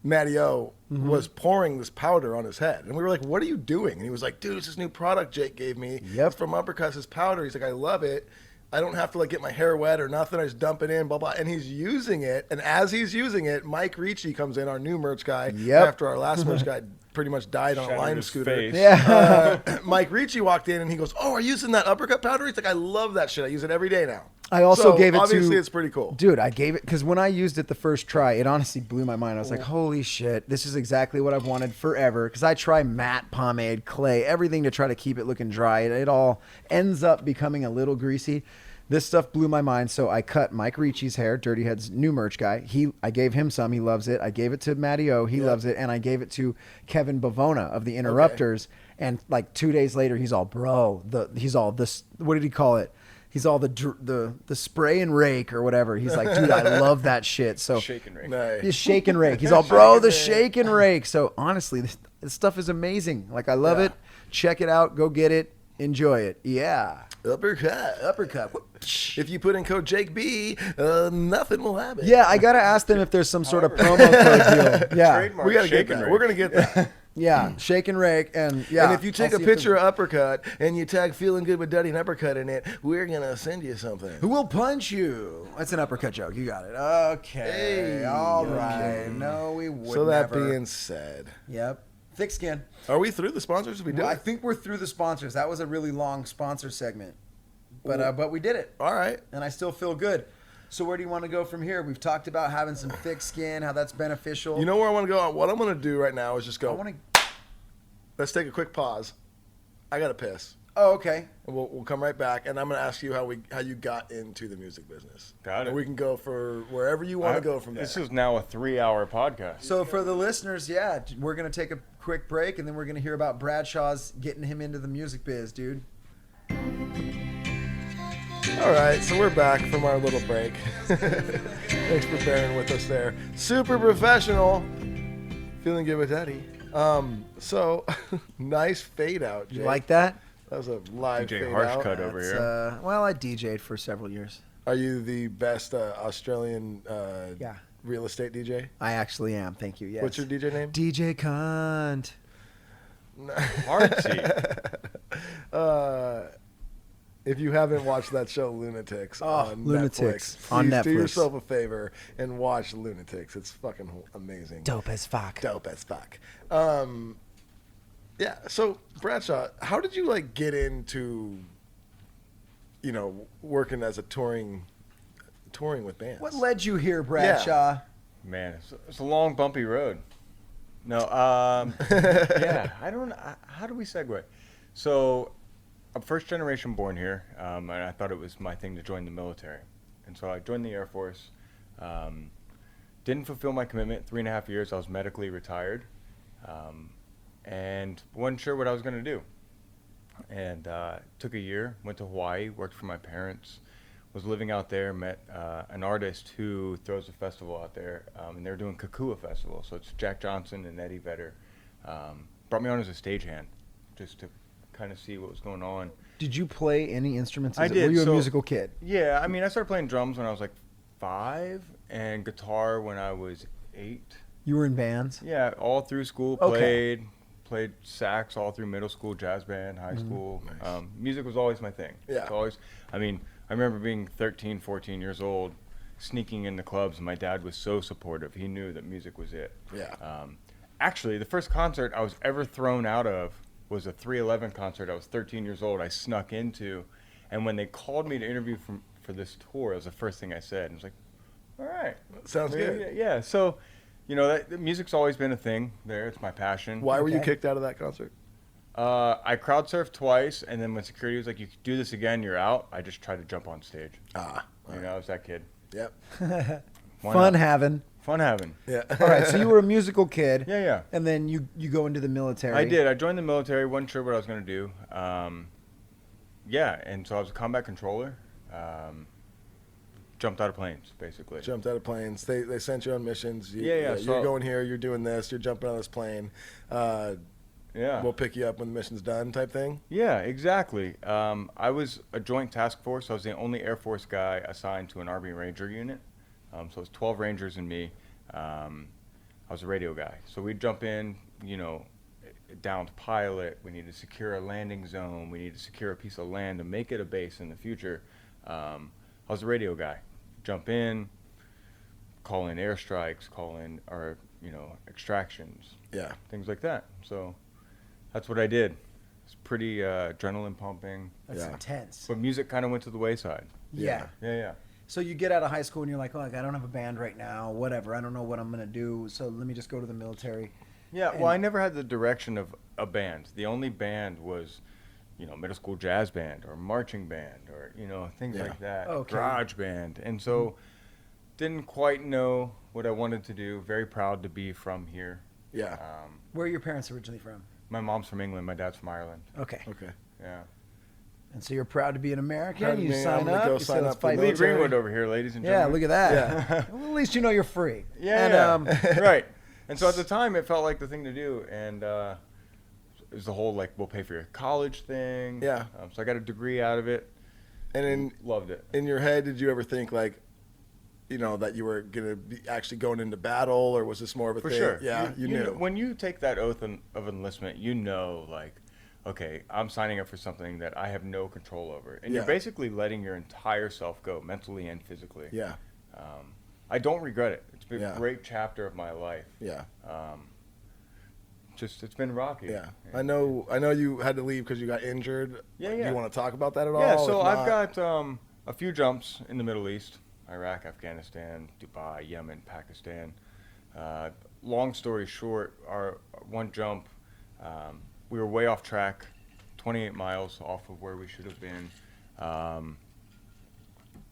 Matty O was pouring this powder on his head. And we were like, what are you doing? And he was like, dude, it's this new product Jake gave me. Yep. It's from Uppercuts, this powder. He's like, I love it. I don't have to like get my hair wet or nothing. I just dump it in, blah, blah. And he's using it. And as he's using it, Mike Ricci comes in, our new merch guy. Yep. After our last merch guy pretty much died on a lime scooter. Face. Yeah. Mike Ricci walked in and he goes, oh, are you using that Uppercut powder? He's like, I love that shit. I use it every day now. I also gave it obviously to... it's pretty cool. Dude, I gave it... Because when I used it the first try, it honestly blew my mind. I was like, holy shit, this is exactly what I've wanted forever. Because I try matte pomade, clay, everything to try to keep it looking dry. It all ends up becoming a little greasy. This stuff blew my mind, so I cut Mike Ricci's hair, Dirty Head's new merch guy. I gave him some. He loves it. I gave it to Matty O. He loves it. And I gave it to Kevin Bavona of the Interrupters. Okay. And like 2 days later, he's all, bro, he's all this, what did he call it? He's all the spray and rake or whatever. He's like, dude, I love that shit. So Shake and rake. Nice. He's shake and rake. He's all, bro, the shake and rake. So honestly, this stuff is amazing. Like, I love it. Check it out. Go get it. Enjoy it. Yeah. Uppercut. If you put in code Jake B, nothing will happen. Yeah, I gotta ask them if there's some sort of promo code deal. Yeah, Trademark We gotta shake get and that. rake. We're gonna get that. yeah, shake and rake, and yeah. And if you take I'll a see if picture of Uppercut and you tag Feeling Good with Duddy and Uppercut in it, we're gonna send you something. who will punch you? That's an uppercut joke. You got it. Okay. Hey, All okay. right. No, we would So that never. being said, Yep. Thick skin. are we through the sponsors? We do. Well, I think we're through the sponsors. That was a really long sponsor segment, but we did it, All right. and I still feel good. So where do you want to go from here? We've talked about having some thick skin, how that's beneficial. You know where I want to go? What I'm going to do right now is just I go, want to. let's take a quick pause. I got to piss. Oh, okay. And we'll come right back, and I'm going to ask you how you got into the music business. Got it. And we can go for wherever you want to go from there. This is now a 3-hour podcast. So for the listeners, yeah, we're gonna take a quick break, and then we're gonna hear about Bradshaw's getting him into the music biz, dude. All right, so we're back from our little break. Thanks for bearing with us there. Super professional. Feeling good with Eddie. So nice fade out, Jake. You like that? That was a live DJ fade Harsh out. cut over here. Well, I DJ'd for several years. Are you the best Australian Yeah. real estate DJ? I actually am. Thank you. Yes. What's your DJ name? DJ Cunt. Artsy. If you haven't watched that show, Lunatics, on Lunatics Netflix, on please do Netflix. yourself a favor and watch Lunatics. It's fucking amazing. Dope as fuck. Dope as fuck. Yeah. So Bradshaw, how did you like get into, working as a touring with bands? What led you here, Bradshaw? Man, it's a long, bumpy road. No, yeah, I don't. How do we segue? So, I'm first generation born here, and I thought it was my thing to join the military, and so I joined the Air Force. Didn't fulfill my commitment. 3.5 years, I was medically retired, and wasn't sure what I was going to do. And took a year, went to Hawaii, worked for my parents. Was living out there, met an artist who throws a festival out there, and they're doing Kakua Festival. So it's Jack Johnson and Eddie Vedder. Brought me on as a stagehand, just to kind of see what was going on. Did you play any instruments? I did. Were you a So- musical kid? Yeah, I mean, I started playing drums when I was like 5, and guitar when I was 8. You were in bands? Yeah, all through school, Okay. played sax all through middle school, jazz band, high school. Nice. Music was always my thing. Yeah. It's always, I mean, I remember being 13, 14 years old, sneaking in the clubs, and my dad was so supportive. He knew that music was it. Yeah. Actually, the first concert I was ever thrown out of was a 311 concert. I was 13 years old. I snuck into, and when they called me to interview for this tour, it was the first thing I said. I was like, all right. Sounds good. Yeah, so, the music's always been a thing there. It's my passion. Why were you Okay. kicked out of that concert? I crowd surfed twice, and then when security was like, "You could do this again, you're out," I just tried to jump on stage. You know, I was that kid. Yep. Why Fun not? having. Fun having. Yeah. All right, so you were a musical kid. Yeah. And then you go into the military. I did. I joined the military. Wasn't sure what I was going to do. Yeah, and so I was a combat controller. Jumped out of planes, basically. Jumped out of planes. They sent you on missions. Yeah. You're going here. You're doing this. You're jumping out of this plane. Yeah. We'll pick you up when the mission's done, type thing. Yeah, exactly. I was a joint task force. I was the only Air Force guy assigned to an Army Ranger unit. So it was 12 Rangers and me. I was a radio guy. So we'd jump in, you know, downed pilot. We need to secure a landing zone. We need to secure a piece of land to make it a base in the future. I was a radio guy. Jump in, call in airstrikes, extractions. Yeah. Things like that. So that's what I did. It's pretty adrenaline pumping. That's Yeah. intense. But music kind of went to the wayside. Yeah. Yeah. So you get out of high school and you're like, oh, I don't have a band right now, whatever. I don't know what I'm going to do. So let me just go to the military. Yeah, And- well, I never had the direction of a band. The only band was, you know, middle school jazz band or marching band or, you know, things Yeah. like that. Okay. Garage band. And so didn't quite know what I wanted to do. Very proud to be from here. Yeah. Where are your parents originally from? My mom's from England. My dad's from Ireland. Okay. Okay. Yeah. And so you're proud to be an American. Proud to You be- I'm sign gonna up. go You sign say, let's up for fight the Lee military. Greenwood over here, ladies and Yeah, gentlemen. look at that. Yeah. Well, at least you know you're free. Yeah. And, right. And so at the time, it felt like the thing to do. And it was the whole, like, we'll pay for your college thing. Yeah. So I got a degree out of it. And Loved it. in your head, did you ever think, like, you know, that you were going to be actually going into battle, or was this more of a For thing? sure. Yeah, you knew. know, when you take that oath of enlistment, you know, like, okay, I'm signing up for something that I have no control over. And you're Yeah. basically letting your entire self go, mentally and physically. Yeah. I don't regret it. It's been Yeah. a great chapter of my life. Yeah. Just, it's been rocky. Yeah. I know you had to leave because you got injured. Yeah, Do yeah. you want to talk about that at all? Yeah, so If I've not- got a few jumps in the Middle East. Iraq, Afghanistan, Dubai, Yemen, Pakistan. Long story short, our one jump, we were way off track, 28 miles off of where we should have been,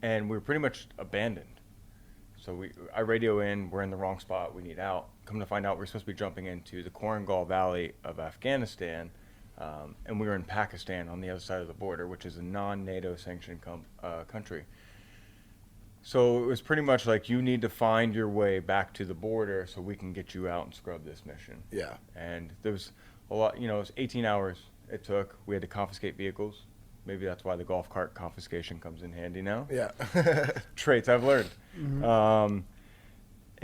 and we were pretty much abandoned. So I radio in, we're in the wrong spot, we need out. Come to find out, we're supposed to be jumping into the Korangal Valley of Afghanistan, and we were in Pakistan on the other side of the border, which is a non-NATO sanctioned country. So it was pretty much like, you need to find your way back to the border so we can get you out and scrub this mission. Yeah. And there was a lot, you know, it was 18 hours it took. We had to confiscate vehicles. Maybe that's why the golf cart confiscation comes in handy now. Yeah. Traits I've learned. Mm-hmm.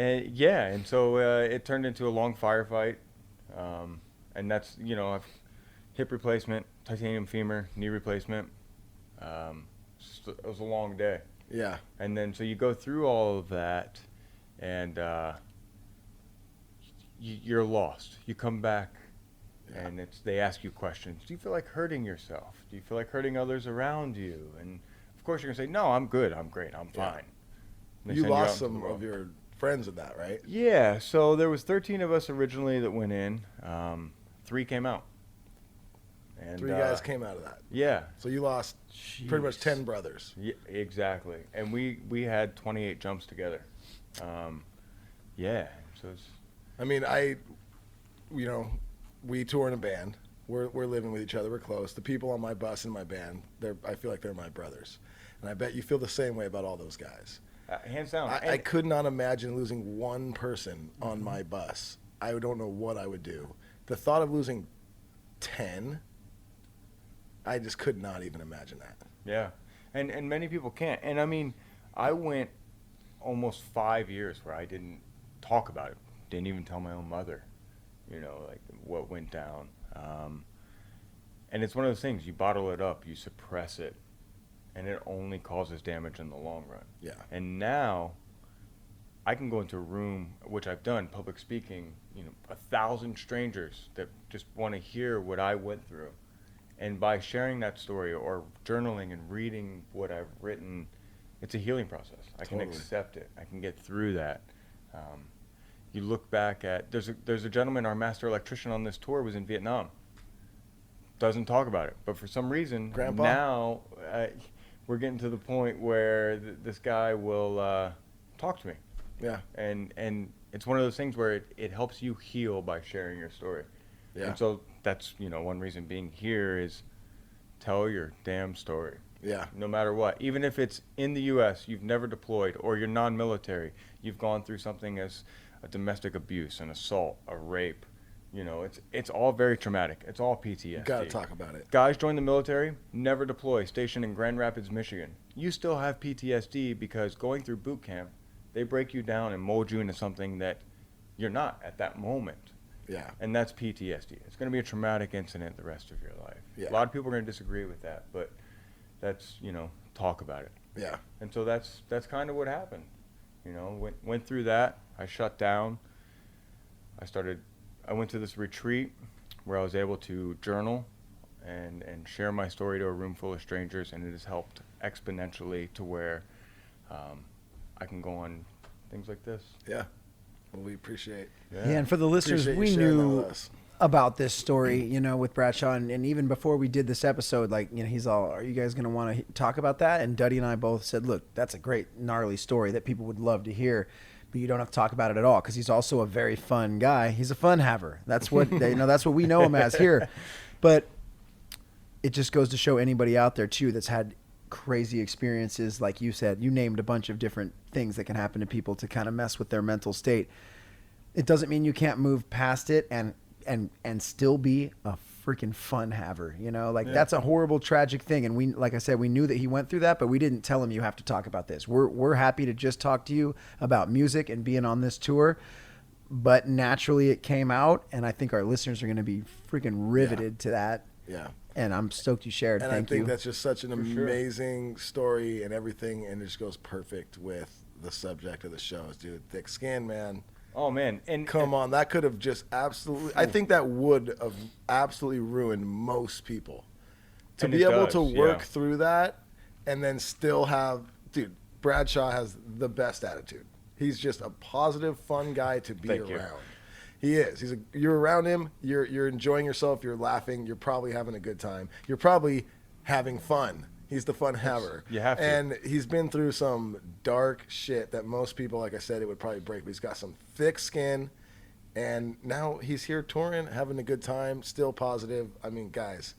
And so it turned into a long firefight. And that's, you know, hip replacement, titanium femur, knee replacement. It was a long day. Yeah. And then so you go through all of that, and you're lost. You come back, Yeah. and they ask you questions. Do you feel like hurting yourself? Do you feel like hurting others around you? And of course you're gonna say, no, I'm good, I'm great, I'm Yeah. fine. And they You send out lost into the some world. of your friends in that, right? Yeah. So there was 13 of us originally that went in. 3 came out. And 3 guys came out of that. Yeah. So you lost pretty much 10 brothers. Yeah, exactly. And we had 28 jumps together. Yeah. So it's, I mean, you know, we tour in a band. We're living with each other. We're close. The people on my bus and my band, I feel like they're my brothers. And I bet you feel the same way about all those guys. hands down. I could not imagine losing one person on my bus. I don't know what I would do. The thought of losing 10, I just could not even imagine that. Yeah. And many people can't. And I mean, I went almost 5 years where I didn't talk about it. Didn't even tell my own mother, you know, like what went down. And it's one of those things, you bottle it up, you suppress it, and it only causes damage in the long run. Yeah. And now I can go into a room, which I've done, public speaking, you know, 1,000 strangers that just want to hear what I went through. And by sharing that story or journaling and reading what I've written, it's a healing process. I can Totally. accept it. I can get through that. You look back at, there's a gentleman, our master electrician on this tour was in Vietnam. doesn't talk about it. But for some reason, Grandpa? now we're getting to the point where this guy will talk to me. Yeah. And it's one of those things where it helps you heal by sharing your story. Yeah. And so that's, one reason being here is tell your damn story. Yeah. No matter what. Even if it's in the U.S., you've never deployed, or you're non-military, you've gone through something as a domestic abuse, an assault, a rape. It's all very traumatic. It's all PTSD. You got to talk about it. Guys join the military, never deploy, stationed in Grand Rapids, Michigan. You still have PTSD because going through boot camp, they break you down and mold you into something that you're not at that moment. Yeah. And that's PTSD. It's going to be a traumatic incident the rest of your life. Yeah. A lot of people are going to disagree with that, but that's, talk about it. Yeah. And so that's kind of what happened. Went through that. I shut down. I went to this retreat where I was able to journal and share my story to a room full of strangers, and it has helped exponentially to where I can go on things like this. Yeah. Well, we appreciate. Yeah, and for the listeners, Appreciate we you sharing that knew with us. about this story, with Bradshaw, and even before we did this episode, he's all, "Are you guys going to want to talk about that?" And Duddy and I both said, "Look, that's a great gnarly story that people would love to hear, but you don't have to talk about it at all because he's also a very fun guy. He's a fun haver. That's what that's what we know him as here." But it just goes to show anybody out there too that's had crazy experiences, like you said. You named a bunch of different things that can happen to people to kind of mess with their mental state. It doesn't mean you can't move past it and still be a freaking fun haver, That's a horrible, tragic thing. And we, like I said, we knew that he went through that, but we didn't tell him you have to talk about this. We're happy to just talk to you about music and being on this tour. But naturally it came out, and I think our listeners are going to be freaking riveted to that. Yeah. And I'm stoked you shared. And Thank I you. think that's just such an For sure. amazing story and everything, and it just goes perfect with the subject of the show. Dude, thick skin, man. Oh, man. And Come on, that could have just absolutely. I think that would have absolutely ruined most people. To And be it able does, to work yeah. through that and then still have, dude, Bradshaw has the best attitude. He's just a positive, fun guy to be Thank you. around. He is. You're around him. You're enjoying yourself. You're laughing. You're probably having a good time. You're probably having fun. He's the fun haver. You have to. And he's been through some dark shit that most people, like I said, it would probably break. But he's got some thick skin. And now he's here touring, having a good time, still positive. I mean, guys,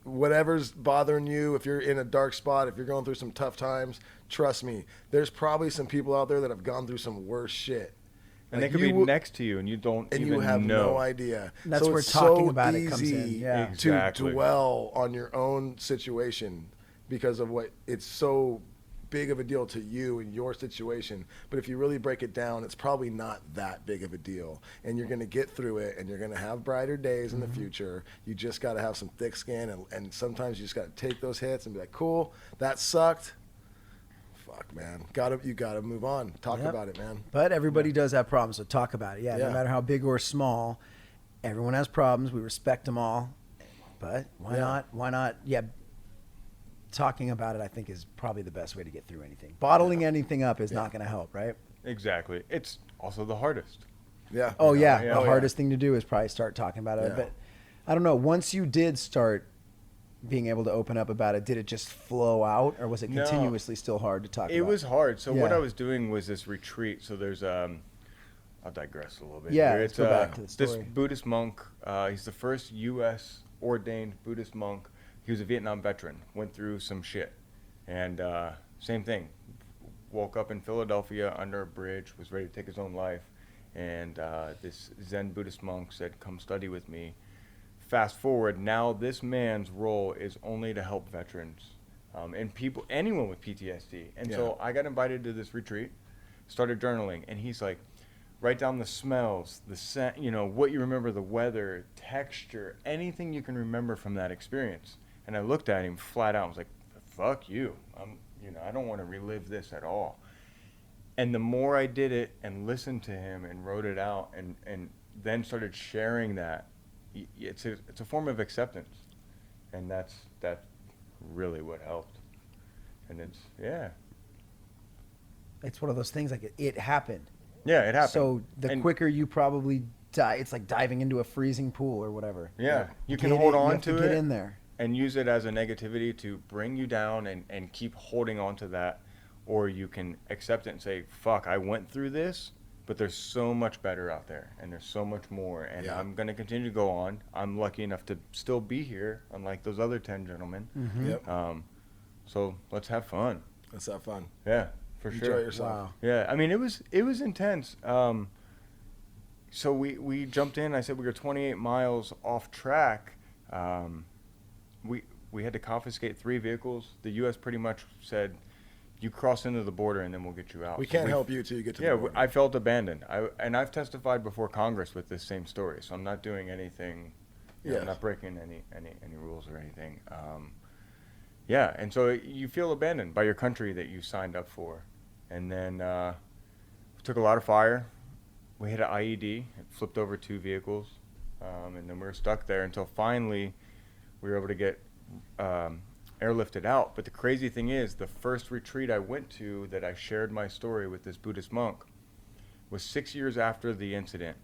whatever's bothering you, if you're in a dark spot, if you're going through some tough times, trust me, there's probably some people out there that have gone through some worse shit. And Like, they could be you- next to you, and you don't and even you have know. no idea. And that's so where it's talking so about it comes in. easy Yeah. to Exactly. dwell on your own situation because of what it's so big of a deal to you and your situation. But if you really break it down, it's probably not that big of a deal. And you're going to get through it, and you're going to have brighter days in the future. You just got to have some thick skin, and sometimes you just got to take those hits and be like, cool, that sucked. Fuck, man. You gotta move on. Talk Yep. about it, man. But everybody does have problems, so talk about it. Yeah, Yeah. no matter how big or small, everyone has problems. We respect them all. But why Yeah. not? Why not? Yeah, talking about it, I think, is probably the best way to get through anything. Bottling anything up is not going to help, right? Exactly. It's also the hardest. Yeah. Oh, yeah. yeah. The Oh, yeah. hardest thing to do is probably start talking about it. Yeah. But I don't know. Once you did start being able to open up about it, did it just flow out, or was it No. continuously still hard to talk about? It was hard. So what Yeah. I was doing was this retreat. So there's I'll digress a little bit. Yeah, here. let's It's, go back to the This story. Buddhist monk. He's the first U.S. ordained Buddhist monk. He was a Vietnam veteran. Went through some shit, and same thing. Woke up in Philadelphia under a bridge. Was ready to take his own life, and this Zen Buddhist monk said, "Come study with me." Fast forward, now this man's role is only to help veterans and people, anyone with PTSD. And so I got invited to this retreat, started journaling, and he's like, write down the smells, the scent, what you remember, the weather, texture, anything you can remember from that experience. And I looked at him flat out. I was like, fuck you. I don't want to relive this at all. And the more I did it and listened to him and wrote it out and then started sharing that, it's a form of acceptance, and that's really what helped. And It's one of those things like it happened. Yeah, it happened. So the And- quicker you probably it's like diving into a freezing pool or whatever. Yeah, you can Get hold in- you on have to get it in there. and use it as a negativity to bring you down and keep holding on to that, or you can accept it and say, fuck, I went through this, but there's so much better out there, and there's so much more, and Yeah. I'm going to continue to go on. I'm lucky enough to still be here, unlike those other 10 gentlemen. Yep. So let's have fun. Let's have fun. Yeah, for Enjoy sure. yourself. Wow. Yeah, I mean, it was intense. So we jumped in. I said we were 28 miles off track. We had to confiscate 3 vehicles. The U.S. pretty much said, "You cross into the border, and then we'll get you out." We So can't help you till you get to Yeah, the border. I felt abandoned. I've testified before Congress with this same story, so I'm not doing anything. Yes. I'm not breaking any rules or anything. Yeah, and so you feel abandoned by your country that you signed up for, and then we took a lot of fire. We hit an IED. It flipped over 2 vehicles, and then we were stuck there until finally we were able to get airlifted out. But the crazy thing is, the first retreat I went to that I shared my story with this Buddhist monk was 6 years after the incident.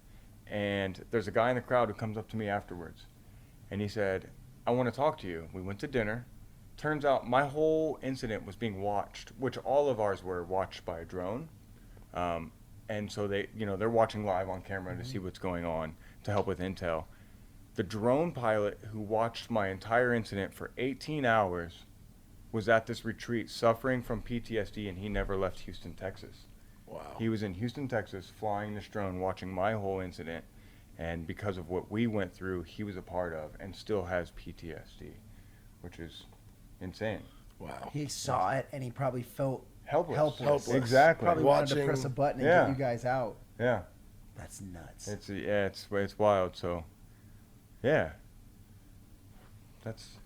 And there's a guy in the crowd who comes up to me afterwards, and he said, "I want to talk to you." We went to dinner. Turns out my whole incident was being watched, which all of ours were watched by a drone. And so they're watching live on camera to see what's going on to help with intel. The drone pilot who watched my entire incident for 18 hours was at this retreat suffering from PTSD, and he never left Houston, Texas. Wow. He was in Houston, Texas, flying this drone, watching my whole incident, and because of what we went through, he was a part of and still has PTSD, which is insane. Wow. He saw it and he probably felt Helpless. Helpless. Exactly. Probably wanted to Watching- press a button and Yeah. get you guys out. Yeah. That's nuts. It's wild. So, yeah. That's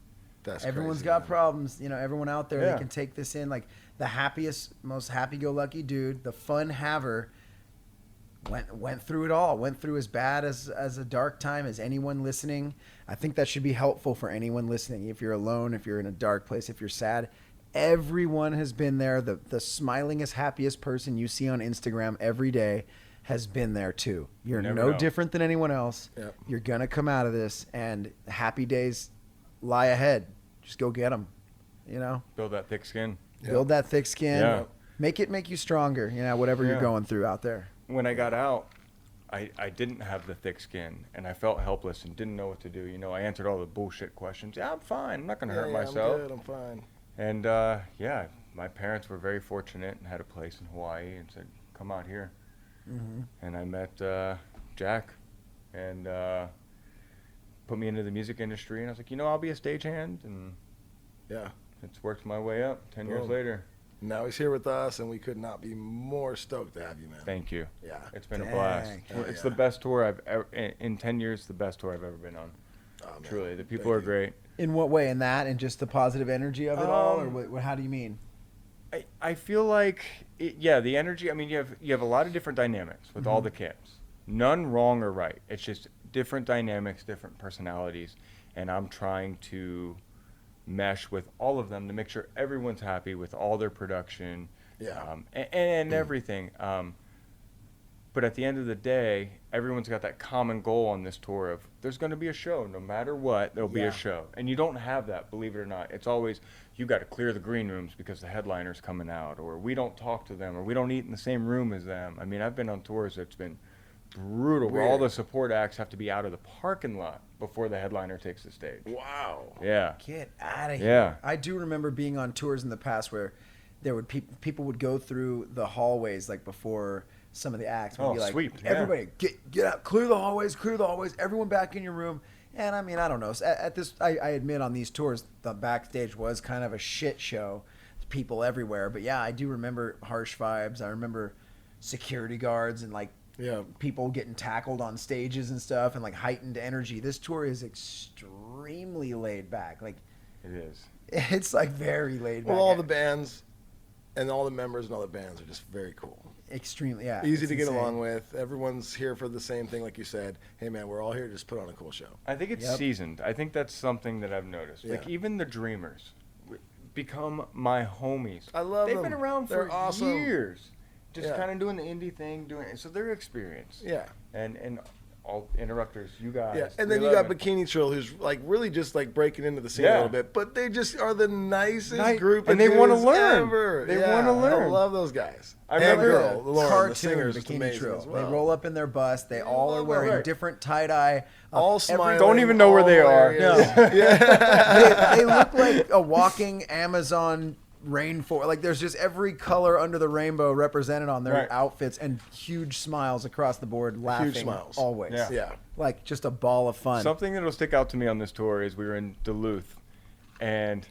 Everyone's crazy, got man. problems. Everyone out there, Yeah. they can take this in. Like the happiest, most happy-go-lucky dude, the fun haver, went through it all. Went through as bad as a dark time as anyone listening. I think that should be helpful for anyone listening. If you're alone, if you're in a dark place, if you're sad, everyone has been there. The smilingest, happiest person you see on Instagram every day has been there too. You're never no know. different than anyone else. Yep. You're gonna come out of this, and happy days lie ahead. Just go get them. build that thick skin. Yep. Build that thick skin. Yeah. Make you stronger. Whatever you're Yeah. going through out there. When I got out, I didn't have the thick skin, and I felt helpless and didn't know what to do. I answered all the bullshit questions. Yeah, I'm fine. I'm not going to hurt myself. I'm good. I'm fine. And, yeah, my parents were very fortunate and had a place in Hawaii and said, come out here. Mm-hmm. And I met Jack and put me into the music industry. And I was like, I'll be a stagehand. And Yeah. it's worked my way up 10 years Boom. later. Now he's here with us, and we could not be more stoked to have you, man. Thank you. Yeah. It's been a Dang. blast. Hell It's yeah. the best tour I've ever, in 10 years, the best tour I've ever been on. Oh, man. Truly. The people Thank are you. great. In what way? In that, and just the positive energy of it all, or how do you mean? I feel like, the energy, I mean, you have a lot of different dynamics with all the camps. None wrong or right. It's just different dynamics, different personalities, and I'm trying to mesh with all of them to make sure everyone's happy with all their production Yeah. and everything. But at the end of the day, everyone's got that common goal on this tour of there's going to be a show. No matter what, there'll be Yeah. a show. And you don't have that, believe it or not. It's always, you got to clear the green rooms because the headliner's coming out, or we don't talk to them, or we don't eat in the same room as them. I mean, I've been on tours that's been brutal, where all Weird. the support acts have to be out of the parking lot before the headliner takes the stage. Wow. Yeah. Get out of here. Yeah. I do remember being on tours in the past where there would people would go through the hallways like before some of the acts would Oh, be like, sweep, yeah. everybody get out, clear the hallways, everyone back in your room. And I mean, I don't know. At this, I admit on these tours, the backstage was kind of a shit show. People everywhere. But yeah, I do remember harsh vibes. I remember security guards and like Yeah. people getting tackled on stages and stuff, and like heightened energy. This tour is extremely laid back. Like It is. it's like very laid back. Well, all the bands and all the members and all the bands are just very cool. Extremely, yeah. Easy it's to get insane. along with. Everyone's here for the same thing, like you said. Hey, man, we're all here to just put on a cool show. I think it's Yep. seasoned. I think that's something that I've noticed. Like Yeah. even the Dreamers become my homies. I love They've them. been around They're for awesome. years, just Yeah. kind of doing the indie thing, so they're experienced. Yeah. And all interrupters, you guys. Yeah, and then you got 311. Bikini Trill, who's like really just like breaking into the scene a Yeah. little bit, but they just are the nicest group, and of they want to dudes learn. ever. They Yeah, want to learn. I love those guys. I And remember girl, the Lauren, cartoon the singer is just Bikini amazing Trill. as well. They roll up in their bus. They all are wearing Right. different tie-dye. All smiling. Don't even know where they are. hilarious. No. Yeah. They look like a walking Amazon rainforest. Like there's just every color under the rainbow represented on their Right. outfits, and huge smiles across the board, laughing smiles. always. Yeah. Yeah. Like just a ball of fun. Something that'll stick out to me on this tour is we were in Duluth, and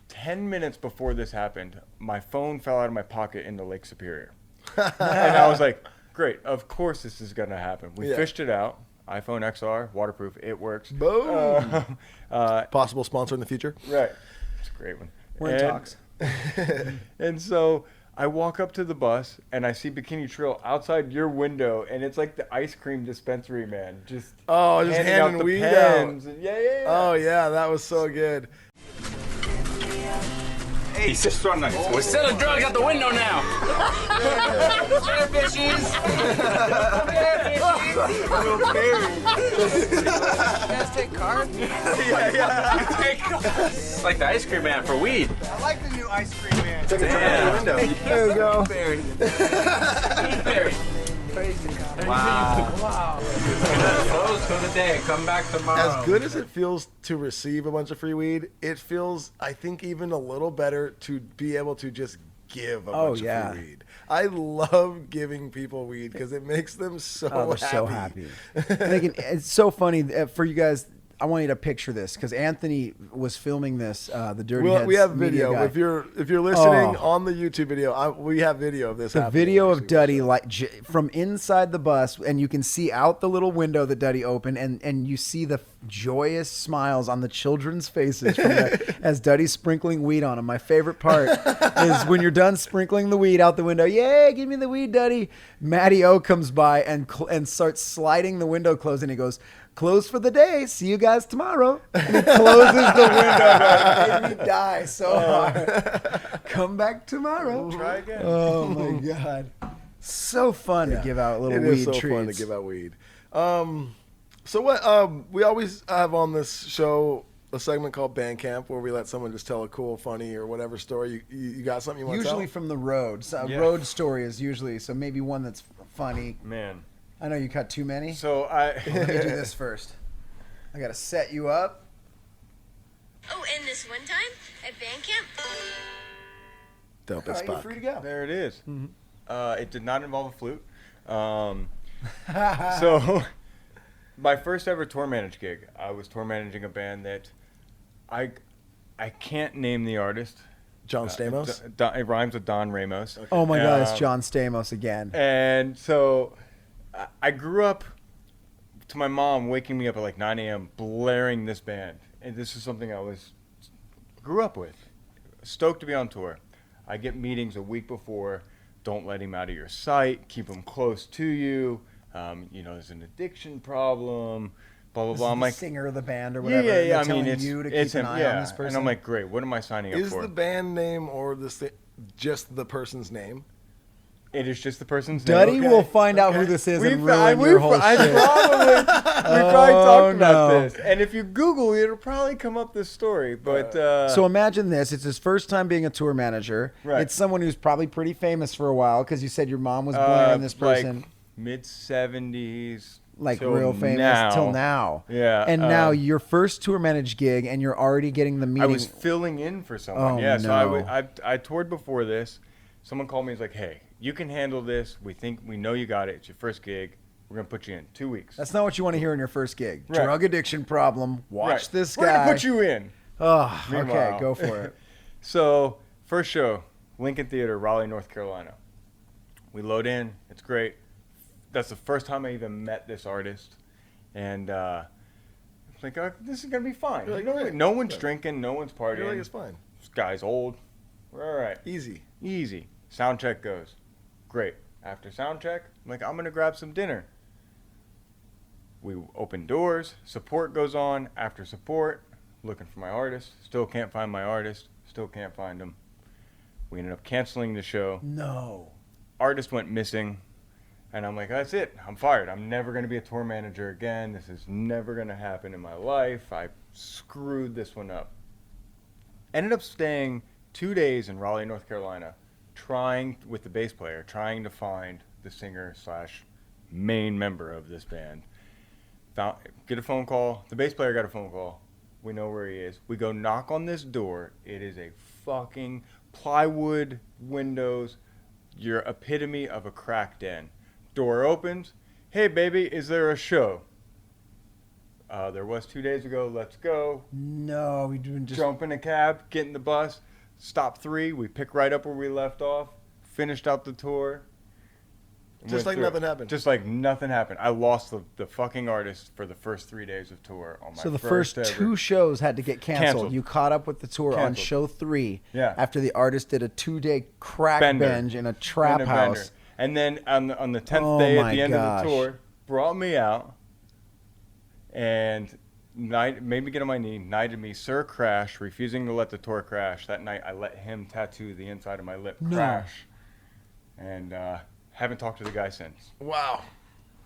10 minutes before this happened, my phone fell out of my pocket into Lake Superior. And I was like, great, of course this is going to happen. We Yeah. fished it out. iPhone XR, waterproof, it works. Boom. Uh, Possible sponsor in the future. right. It's a great one. We're in talks. And so I walk up to the bus, and I see Bikini Trill outside your window, and it's like the ice cream dispensary man. Just Just handing handing out the weed pens. out. Yeah. Oh yeah, that was so good. Hey, sister, we're selling drugs out the window now. Share fishies. You guys take cards? It's like the ice cream man for weed. I like the new ice cream man. Took it from the window. There you go. Wow. Close for the day. Come back tomorrow. As good as it feels to receive a bunch of free weed, it feels, I think, even a little better to be able to just give a bunch of free weed. I love giving people weed because it makes them so Oh, they're happy. so happy. And they can, it's so funny for you guys. I want you to picture this because Anthony was filming this. The Dirty Heads We have media video. guy. If you're listening Oh. on the YouTube video, we have video of this. The happening, video of actually. Duddy from inside the bus, and you can see out the little window that Duddy opened, and you see the joyous smiles on the children's faces as Duddy's sprinkling weed on them. My favorite part is when you're done sprinkling the weed out the window. Yay, give me the weed, Duddy. Matty O comes by and starts sliding the window closed, and he goes, "Close for the day. See you guys tomorrow." And he closes the window. It made me die so hard. Come back tomorrow. Try again. Oh my god, so fun to give out little It weed is so treats. fun to give out weed. So what? We always have on this show a segment called Bandcamp where we let someone just tell a cool, funny, or whatever story. You got something you want to tell? Usually from the road. So Yeah. road story is usually so maybe one that's funny. Man. I know you cut too many. So Let me do this first. I gotta set you up. Oh, and this one time at band camp, Dope Oh, as you're fuck. free to go. there it is. It did not involve a flute. So my first ever tour manage gig, I was tour managing a band that I can't name the artist. John Stamos. It rhymes with Don Ramos. Oh my god, it's Um, John Stamos again. And so I grew up to my mom waking me up at like 9 a.m. blaring this band. And this is something I grew up with. Stoked to be on tour. I get meetings a week before. Don't let him out of your sight. Keep him close to you. There's an addiction problem. Blah, blah, This blah. is I'm the like, singer of the band or yeah, whatever. yeah, and yeah. they're I mean, telling you to it's keep an him. eye Yeah. on this person. And I'm like, great. What am I signing up Is for? the band name or just the person's name? It is just the person's Duddy name. will find out who this is and We've- ruin your whole I shit. we probably Oh, talked about no. this. And if you Google it, it'll probably come up this story. But So imagine this. It's his first time being a tour manager. Right. It's someone who's probably pretty famous for a while because you said your mom was blaring this person. like mid 70s, Like till real famous now. till now. Yeah, And now your first tour managed gig and you're already getting the meeting. I was filling in for someone. Oh, yeah, so no. I toured before this. Someone called me. He's like, "Hey, you can handle this. We know you got it. It's your first gig. We're gonna put you in 2 weeks." That's not what you want to hear in your first gig. Right. Drug addiction problem. Watch Right. this We're guy. gonna put you in. Oh, okay, Meanwhile- go for it. So first show, Lincoln Theater, Raleigh, North Carolina. We load in. It's great. That's the first time I even met this artist, and it's like, oh, this is gonna be fine. You're like, You know, great. no one's Good. drinking, no one's partying. You're like, it's fine. This guy's old. We're all right. Easy. Easy. Sound check goes. Great. After sound check, I'm like, I'm gonna grab some dinner. We open doors. Support goes on. After support, looking for my artist. Still can't find my artist. Still can't find him. We ended up canceling the show. No. Artist went missing. And I'm like, that's it. I'm fired. I'm never going to be a tour manager again. This is never going to happen in my life. I screwed this one up. Ended up staying 2 days in Raleigh, North Carolina, with the bass player, trying to find the singer / main member of this band. Get a phone call. The bass player got a phone call. We know where he is. We go knock on this door. It is a fucking plywood windows. Your epitome of a crack den. Door opens. Hey, baby, is there a show? There was 2 days ago. Let's go. No, we didn't just Jump in a cab, get in the bus, stop 3. We pick right up where we left off. Finished out the tour. Just like nothing happened. Just like nothing happened. I lost the fucking artist for the first 3 days of tour on my So the first first ever. 2 shows had to get canceled. Canceled. You caught up with the tour on Canceled. show 3 Yeah. after the artist did a 2-day crack Bender. binge in a trap In a bender. house. And then on the 10th Oh day at my the end gosh. of the tour, brought me out and made me get on my knee, knighted me, Sir Crash, refusing to let the tour crash. That night I let him tattoo the inside of my lip, No. Crash. And haven't talked to the guy since. Wow.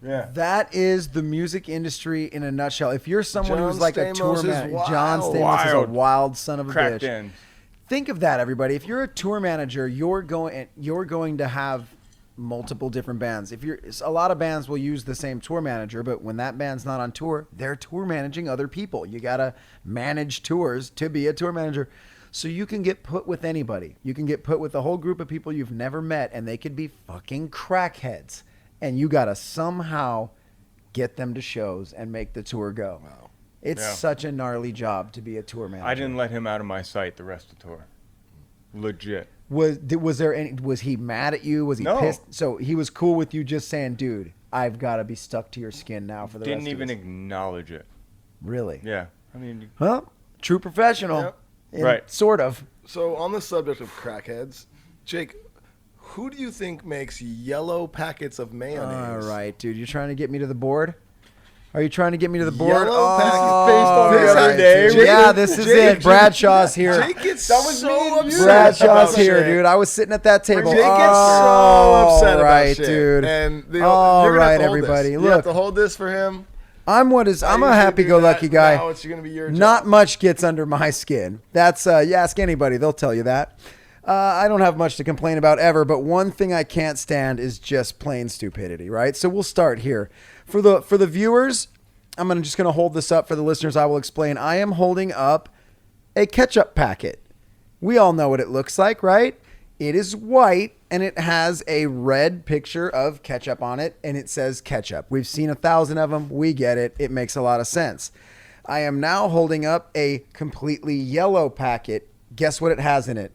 Yeah. That is the music industry in a nutshell. If you're someone John who's like a tour Stamos is manager, wild. John Stamos is a Wild. wild son of a Cracked bitch. in. Think of that, everybody. If you're a tour manager, you're going to have multiple different bands. A lot of bands will use the same tour manager, but when that band's not on tour, they're tour managing other people. You got to manage tours to be a tour manager. So you can get put with anybody. You can get put with a whole group of people you've never met, and they could be fucking crackheads. And you got to somehow get them to shows and make the tour go. Wow. It's Yeah. such a gnarly job to be a tour manager. I didn't let him out of my sight the rest of the tour. Legit. Was he mad at you? Was he No. pissed? So he was cool with you just saying, dude, I've got to be stuck to your skin now for the Didn't rest even of this. acknowledge it. Really? Yeah. I mean, Well, true professional. Yep. Right. Sort of. So on the subject of crackheads, Jake, who do you think makes yellow packets of mayonnaise? All right, dude. You're trying to get me to the board? Are you trying to get me to the board? Yellow packets based on the This other guy- day. Jake- Yeah, this is Jake- it. Bradshaw's here. Jake gets That was so me and you. upset. Bradshaw's about here, shit. dude. I was sitting at that table. Jake gets so All upset about right, shit. dude. And All you're gonna have right, to hold everybody. This. You Look. have to hold this for him. I'm I a usually do happy-go-lucky that. guy. Now it's going to be your job. Not much gets under my skin. That's you ask anybody, they'll tell you that. I don't have much to complain about ever, but one thing I can't stand is just plain stupidity, right? So we'll start here. For the viewers, I'm just going to hold this up. For the listeners, I will explain. I am holding up a ketchup packet. We all know what it looks like, right? It is white, and it has a red picture of ketchup on it, and it says ketchup. We've seen 1,000 of them. We get it. It makes a lot of sense. I am now holding up a completely yellow packet. Guess what it has in it?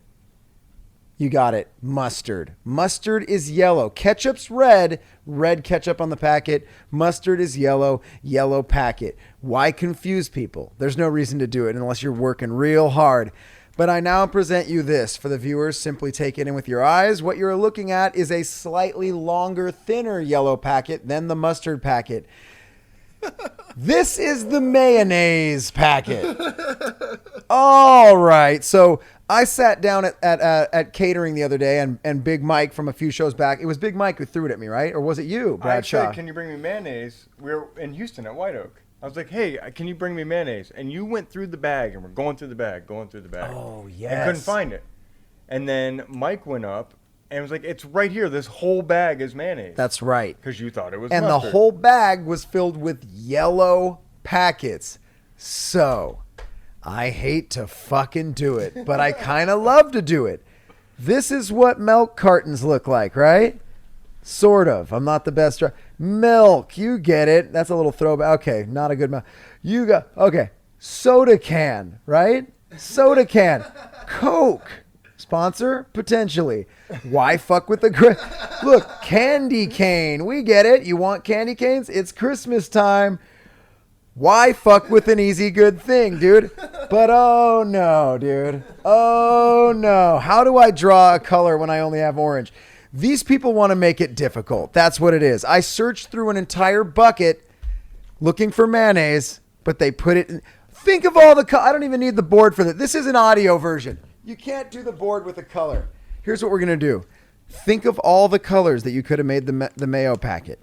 You got it. Mustard. Mustard is yellow. Ketchup's red. Red ketchup on the packet. Mustard is yellow. Yellow packet. Why confuse people? There's no reason to do it unless you're working real hard. But I now present you this. For the viewers, simply take it in with your eyes. What you're looking at is a slightly longer, thinner yellow packet than the mustard packet. This is the mayonnaise packet. All right. So I sat down at catering the other day, and Big Mike from a few shows back. It was Big Mike who threw it at me, right? Or was it you, I Bradshaw? said, can you bring me mayonnaise? We were in Houston at White Oak. I was like, hey, can you bring me mayonnaise? And you went through the bag, and we're going through the bag. Oh, And yes. couldn't find it. And then Mike went up and was like, it's right here. This whole bag is mayonnaise. That's right. Because you thought it was And mustard. the whole bag was filled with yellow packets. So I hate to fucking do it, but I kind of love to do it. This is what milk cartons look like, right? Sort of. I'm not the best. Milk, you get it. That's a little throwback. Okay, not a good milk. You got, okay. Soda can, right? Soda can. Coke. Sponsor? Potentially. Why fuck with the... Look, candy cane. We get it. You want candy canes? It's Christmas time. Why fuck with an easy good thing, dude? But oh no, dude. Oh no. How do I draw a color when I only have orange? These people want to make it difficult. That's what it is. I searched through an entire bucket looking for mayonnaise, but they put it in. Think of all the I don't even need the board for that. This is an audio version. You can't do the board with a color. Here's what we're going to do. Think of all the colors that you could have made the mayo packet.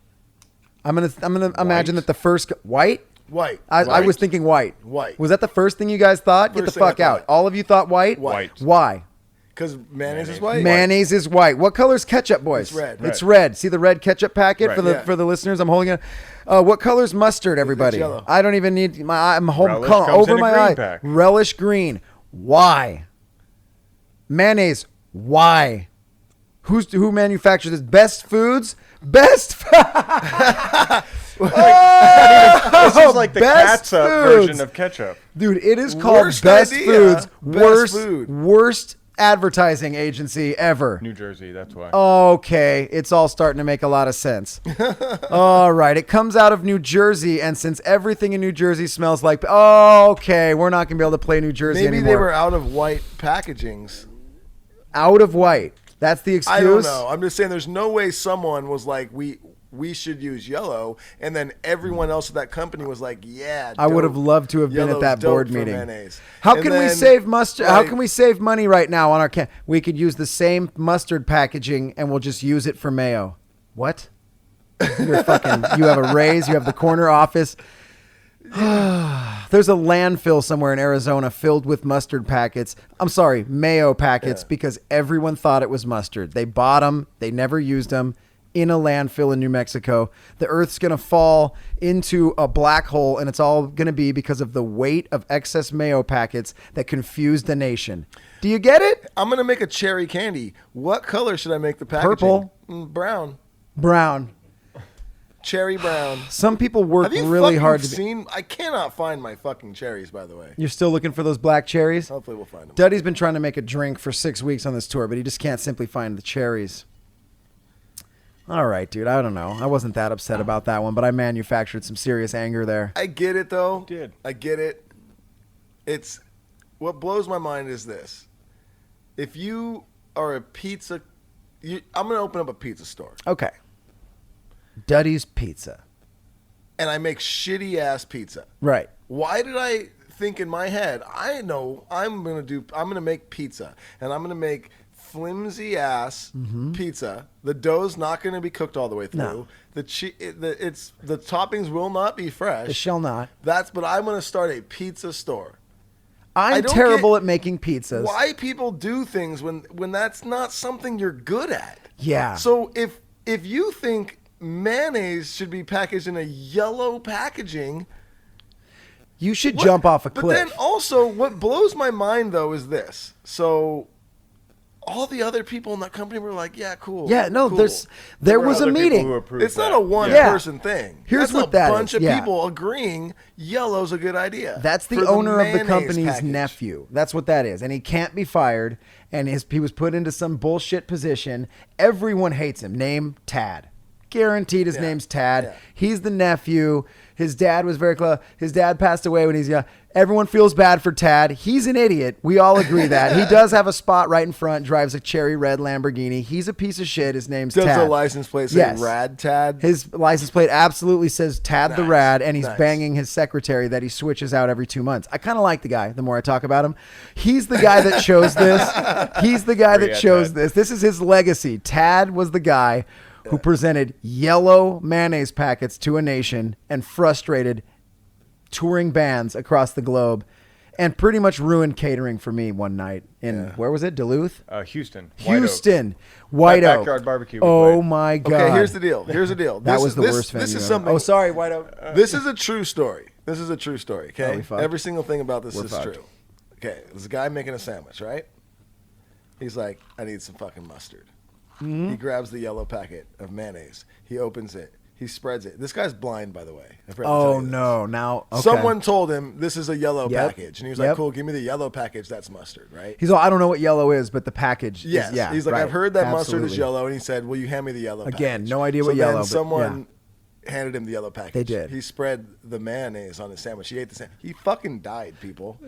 I'm gonna imagine that the first white. White. I was thinking white. White. Was that the first thing you guys thought? Get the First thing I fuck out. thought. All of you thought white? White. Why? Because mayonnaise is white. Mayonnaise is white. What color's ketchup, boys? It's red. It's red. See the red ketchup packet Right. for the listeners? I'm holding it. What color's mustard, everybody? yellow. I don't even need I'm home Relish color comes over in a my green eye. pack. Relish green. Why? Mayonnaise. Why? Who manufactures this? Best Foods? Best This is like the Best catsup Foods. version of ketchup. Dude, it is called Worst Best idea. Foods. Best food. Worst advertising agency ever. New Jersey, that's why. Okay, it's all starting to make a lot of sense. All right, it comes out of New Jersey, and since everything in New Jersey smells like, okay, we're not gonna be able to play New Jersey Maybe anymore. they were out of white packagings. Out of white. That's the excuse. I don't know. I'm just saying there's no way someone was like, we should use yellow, and then everyone else at that company was like, yeah, I would have dope. loved to have been at Yellow's that dope board for meeting. mayonnaise. How And can we then, save mustard? How like, can we save money right now on our can? We could use the same mustard packaging and we'll just use it for mayo. What? You have a raise. You have the corner office. There's a landfill somewhere in Arizona filled with mustard packets. I'm sorry, mayo packets, because everyone thought it was mustard. They bought them. They never used them. In a landfill in New Mexico. The Earth's going to fall into a black hole, and it's all going to be because of the weight of excess mayo packets that confused the nation. Do you get it? I'm going to make a cherry candy. What color should I make the packaging? Purple. Brown. Brown. Cherry brown. Some people work Have you really fucking hard to seen? I cannot find my fucking cherries, by the way. You're still looking for those black cherries? Hopefully we'll find them. Duddy's been trying to make a drink for 6 weeks on this tour, but he just can't simply find the cherries. All right, dude. I don't know. I wasn't that upset about that one, but I manufactured some serious anger there. I get it, though. You did. I get it. It's what blows my mind is this. If you are a pizza... I'm going to open up a pizza store. Okay. Duddy's Pizza. And I make shitty-ass pizza. Right. Why did I think in my head, I know I'm going to make pizza. And I'm going to make flimsy ass pizza. The dough's not going to be cooked all the way through. No. The toppings will not be fresh. It shall not. But I'm going to start a pizza store. I'm don't terrible get at making pizzas. Why people do things when that's not something you're good at. Yeah. So if you think mayonnaise should be packaged in a yellow packaging, You should jump off a cliff. But then also, what blows my mind though is this. So all the other people in that company were like, "Yeah, cool." Yeah, no, cool. there were was a other people meeting. who approved It's not that. a one-person thing. Here's That's what a that bunch is. of Yeah. people agreeing yellow's a good idea. That's the for owner of the mayonnaise company's package. nephew. That's what that is. And he can't be fired. And he was put into some bullshit position. Everyone hates him. Name Tad. Guaranteed his name's Tad. Yeah. He's the nephew. His dad was very close. His dad passed away when he's young. Everyone feels bad for Tad. He's an idiot. We all agree that. He does have a spot right in front, drives a cherry red Lamborghini. He's a piece of shit. His name's Does Tad. the license plate say Yes. Rad Tad? His license plate absolutely says Tad the Nice. Rad, and he's Nice. banging his secretary that he switches out every 2 months. I kind of like the guy the more I talk about him. He's the guy that chose this. He's the guy that Yeah, chose Tad. this. This is his legacy. Tad was the guy who presented yellow mayonnaise packets to a nation and frustrated touring bands across the globe and pretty much ruined catering for me one night in, where was it? Duluth? Houston. White Oak. Houston. White That Oak. backyard barbecue we Oh played. my God. Okay, here's the deal. Here's the deal. That was the worst venue This is ever. something. Oh, sorry, White Oak. This is a true story. This is a true story. Oh, Okay, we fucked. every single thing about this We're is fucked. true. Okay, there's a guy making a sandwich, right? He's like, I need some fucking mustard. Mm-hmm. He grabs the yellow packet of mayonnaise. He opens it. He spreads it. This guy's blind, by the way. I forgot to tell Oh you this. no! Now okay. Someone told him this is a yellow Yep. package, and he was Yep. like, "Cool, give me the yellow package. That's mustard, right?" He's all, I don't know what yellow is, but the package. Yes. Is, yeah. He's like, right. I've heard that mustard is Absolutely. yellow, and he said, "Will you hand me the yellow?" Again, package? no idea what so yellow, Then but someone handed him the yellow package. They did. He spread the mayonnaise on his sandwich. He ate the sandwich. He fucking died, people.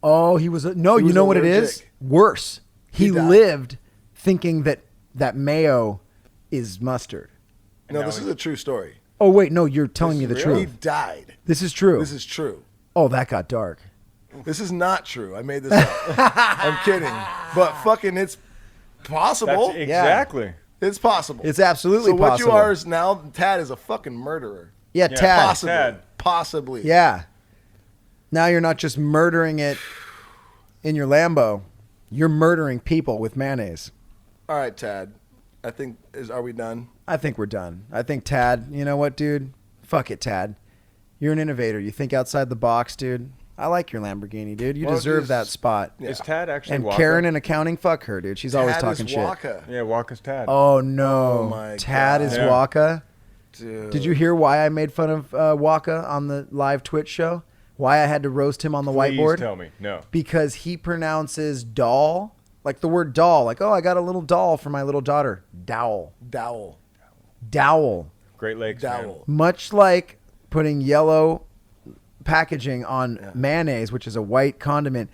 Oh, he was. No, He you was know what it is? allergic. Worse. He died. lived thinking that mayo is mustard. No, now this he- is a true story. Oh wait, no, you're telling me is the real? He truth. died. This is true. This is true. Oh, that got dark. This is not true. I made this up. I'm kidding. But fucking, it's possible. That's exactly. It's possible. It's absolutely so what possible. you are is now Tad is a fucking murderer. Yeah, Yeah, Tad. Possibly. Tad. Possibly. Yeah. Now you're not just murdering it in your Lambo. You're murdering people with mayonnaise. All right, Tad. I think are we done? I think we're done. I think Tad, you know what, dude? Fuck it, Tad. You're an innovator. You think outside the box, dude. I like your Lamborghini, dude. You Well, deserve just- that spot. Yeah. Is Tad actually And Waka? Karen in accounting, fuck her, dude. She's always Tad talking is shit. Waka. Yeah, Waka's Tad. Oh no, Oh, my Tad God. is Yeah. Waka. Dude. Did you hear why I made fun of Waka on the live Twitch show? Why I had to roast him on the Please whiteboard? tell me. No. Because he pronounces doll, like the word doll, like, oh, I got a little doll for my little daughter. Dowel. Dowel? Dowel. Great Lakes. man. Dowel. Much like putting yellow packaging on mayonnaise, which is a white condiment,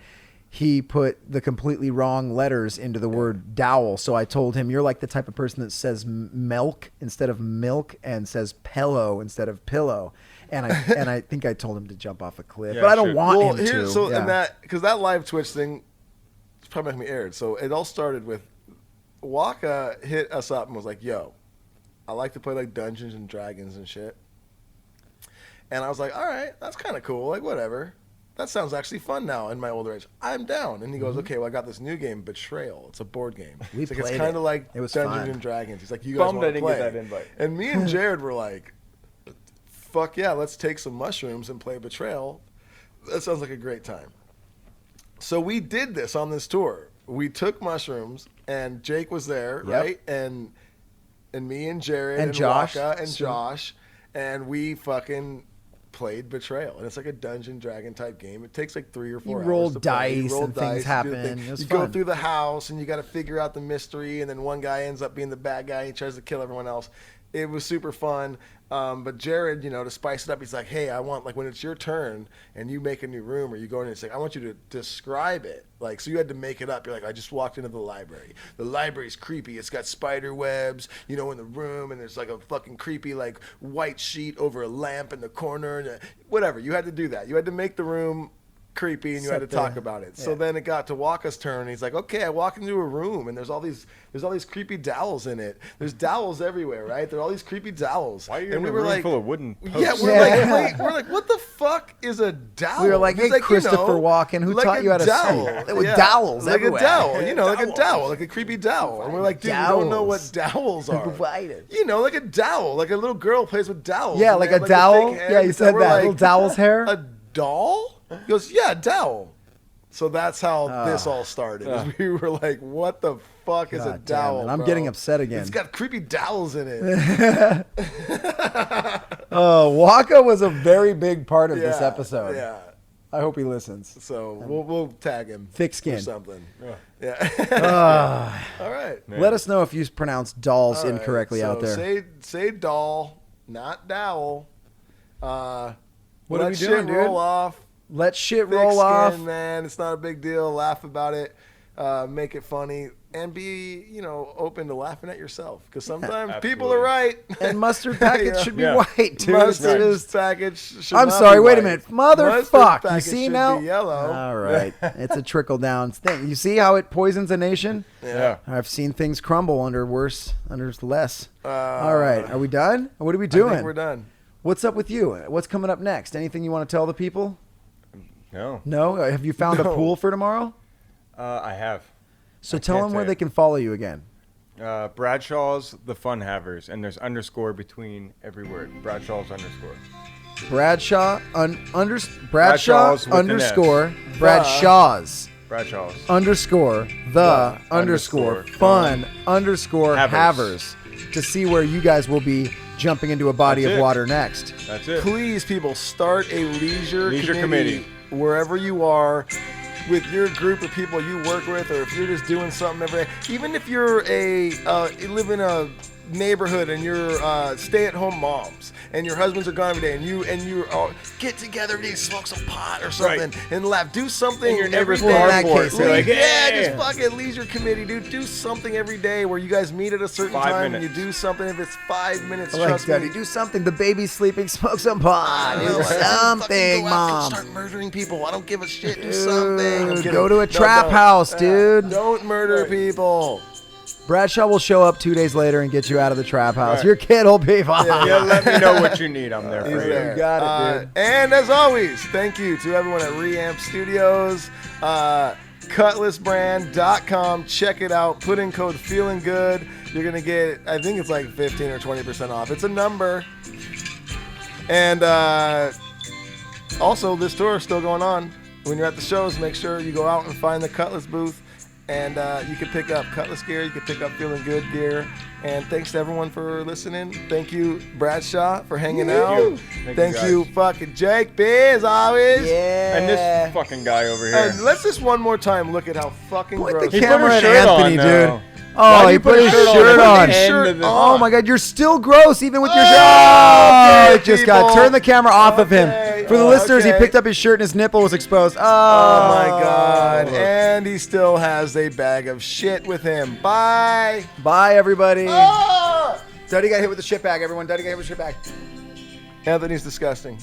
he put the completely wrong letters into the word dowel. So I told him, you're like the type of person that says milk instead of milk and says pillow instead of pillow. And I think I told him to jump off a cliff, Yeah, but I don't sure. want Well, him to. here's so Yeah. and that because that live Twitch thing, it's probably making me aired. So it all started with Waka hit us up and was like, "Yo, I like to play like Dungeons and Dragons and shit." And I was like, "All right, that's kind of cool. Like whatever. That sounds actually fun now in my older age. I'm down." And he goes, "Okay, well I got this new game, Betrayal. It's a board game. Mm-hmm. We It's like it's played kind it. of like It was Dungeons fun. and Dragons." He's like, "You guys Bummed want I to didn't play?" get that invite. And me and Jared were like, "Fuck yeah, let's take some mushrooms and play Betrayal. That sounds like a great time." So we did this on this tour. We took mushrooms, and Jake was there, Yep. right? And me and Jared And Josh. Waka and So- Josh, and we fucking played Betrayal. And it's like a Dungeon Dragon type game. It takes like 3 or 4 You hours roll to play. You dice roll and things dice, you do happen. the thing. It was you fun. go through the house, and you got to figure out the mystery, and then one guy ends up being the bad guy. He tries to kill everyone else. It was super fun. But Jared, to spice it up, he's like, "Hey, I want, like, when it's your turn and you make a new room or you go in, it's like, I want you to describe it." Like, so you had to make it up. You're like, "I just walked into the library. The library's creepy. It's got spider webs, in the room, and there's like a fucking creepy, like, white sheet over a lamp in the corner." And whatever. You had to do that. You had to make the room creepy, and you had to Set the- talk about it. So yeah. then it got to Waka's turn, and he's like, "Okay, I walk into a room, and there's all these creepy dowels in it. There's dowels everywhere, right? There are all these creepy dowels." Why are you and in we a were room like, full of wooden posts? "Yeah, we're Yeah. like, wait, we're like, what the fuck is a dowel?" We were like, He's "Hey, Christopher Walken, who like taught a you how to dowel. speak?" There were dowels like everywhere. a dowel, like a Dowels. dowel, like a creepy dowel. And we're like, "Dude, we don't know what dowels are." Provided. Like a dowel, like a little girl plays with dowels. Yeah, and like they a have, dowel. the fake Yeah, you heads, said and we're that. like, Little dowel's hair. A doll? He goes, "Yeah, dowel." So that's how this all started. is We were like, "What the fuck is a God damn dowel?" it. I'm bro? getting upset again. It's got creepy dowels in it. Oh, Waka was a very big part of this episode. Yeah. I hope he listens. So we'll tag him. Thick or skin. something. Yeah. Yeah. All right. Man. Let us know if you pronounce dolls All right, incorrectly so out there. Say doll, not dowel. What are let we shit doing, dude? roll off. Let shit Thick roll skin, off. man. It's not a big deal. Laugh about it. Make it funny. And be, open to laughing at yourself. Because sometimes people are right. And mustard packets Yeah. should be Yeah. white, dude. Mustard It's just- package should I'm not sorry, be wait a white. minute. Mustard Motherfuck. You package see should now? be yellow. All right. It's a trickle down thing. You see how it poisons a nation? Yeah. I've seen things crumble under less. All right. Are we done? What are we doing? I think we're done. What's up with you? What's coming up next? Anything you want to tell the people? No. No? Have you found a No. pool for tomorrow? I have. So I tell can't them where say they it. can follow you again. Bradshaw's the fun havers, and there's underscore between every word. Bradshaw's underscore. Bradshaw Bradshaw's Bradshaw's with an underscore Bradshaw's Bradshaw's. underscore the underscore underscore fun underscore havers. havers to see where you guys will be jumping into a body That's of it. water next. That's it. Please, people, start a leisure committee. wherever you are with your group of people you work with, or if you're just doing something every day. Even if you're you live in a neighborhood and you're stay-at-home moms and your husbands are gone every day, and you get together and smoke some pot or something and laugh. Do something And your neighbor's every day. cardboard. case, You're like, Yeah, hey. just fucking leisure committee, dude. Do something every day where you guys meet at a certain 5 time minutes. and you do something. If it's 5 minutes, Like, trust Daddy, me. do something. The baby's sleeping. Smoke some pot. I Do don't know, something, fucking go out and mom. Start murdering people. I don't give a shit. Do something. I'm Dude, kidding. go to a No, trap don't. house, dude. Don't murder people. Bradshaw will show up 2 days later and get you out of the trap house. Right. Your kid will be fine. Yeah, let me know what you need. I'm there He's for you. there. You got it, dude. And as always, thank you to everyone at Reamp Studios. Cutlassbrand.com. Check it out. Put in code Feeling Good. You're going to get, I think it's like 15 or 20% off. It's a number. And also, this tour is still going on. When you're at the shows, make sure you go out and find the Cutlass booth. And you can pick up Cutlass gear. You can pick up Feeling Good gear. And thanks to everyone for listening. Thank you, Bradshaw, for hanging out. Thank you, fucking Jake B, as always. Yeah. And this fucking guy over here. And let's just one more time look at how fucking Point gross. the He put camera his at shirt Anthony, on dude. now. Oh, Why he do you put his shirt shirt on? on. End of the- Oh my God, you're still gross even with your shirt. Oh, Oh, it just got. people. Turn the camera off of him. Okay. For the listeners, Okay. he picked up his shirt and his nipple was exposed. Oh, Oh my God. And he still has a bag of shit with him. Bye. Bye, everybody. Ah! Duddy got hit with the shit bag, everyone. Duddy got hit with the shit bag. Anthony's disgusting.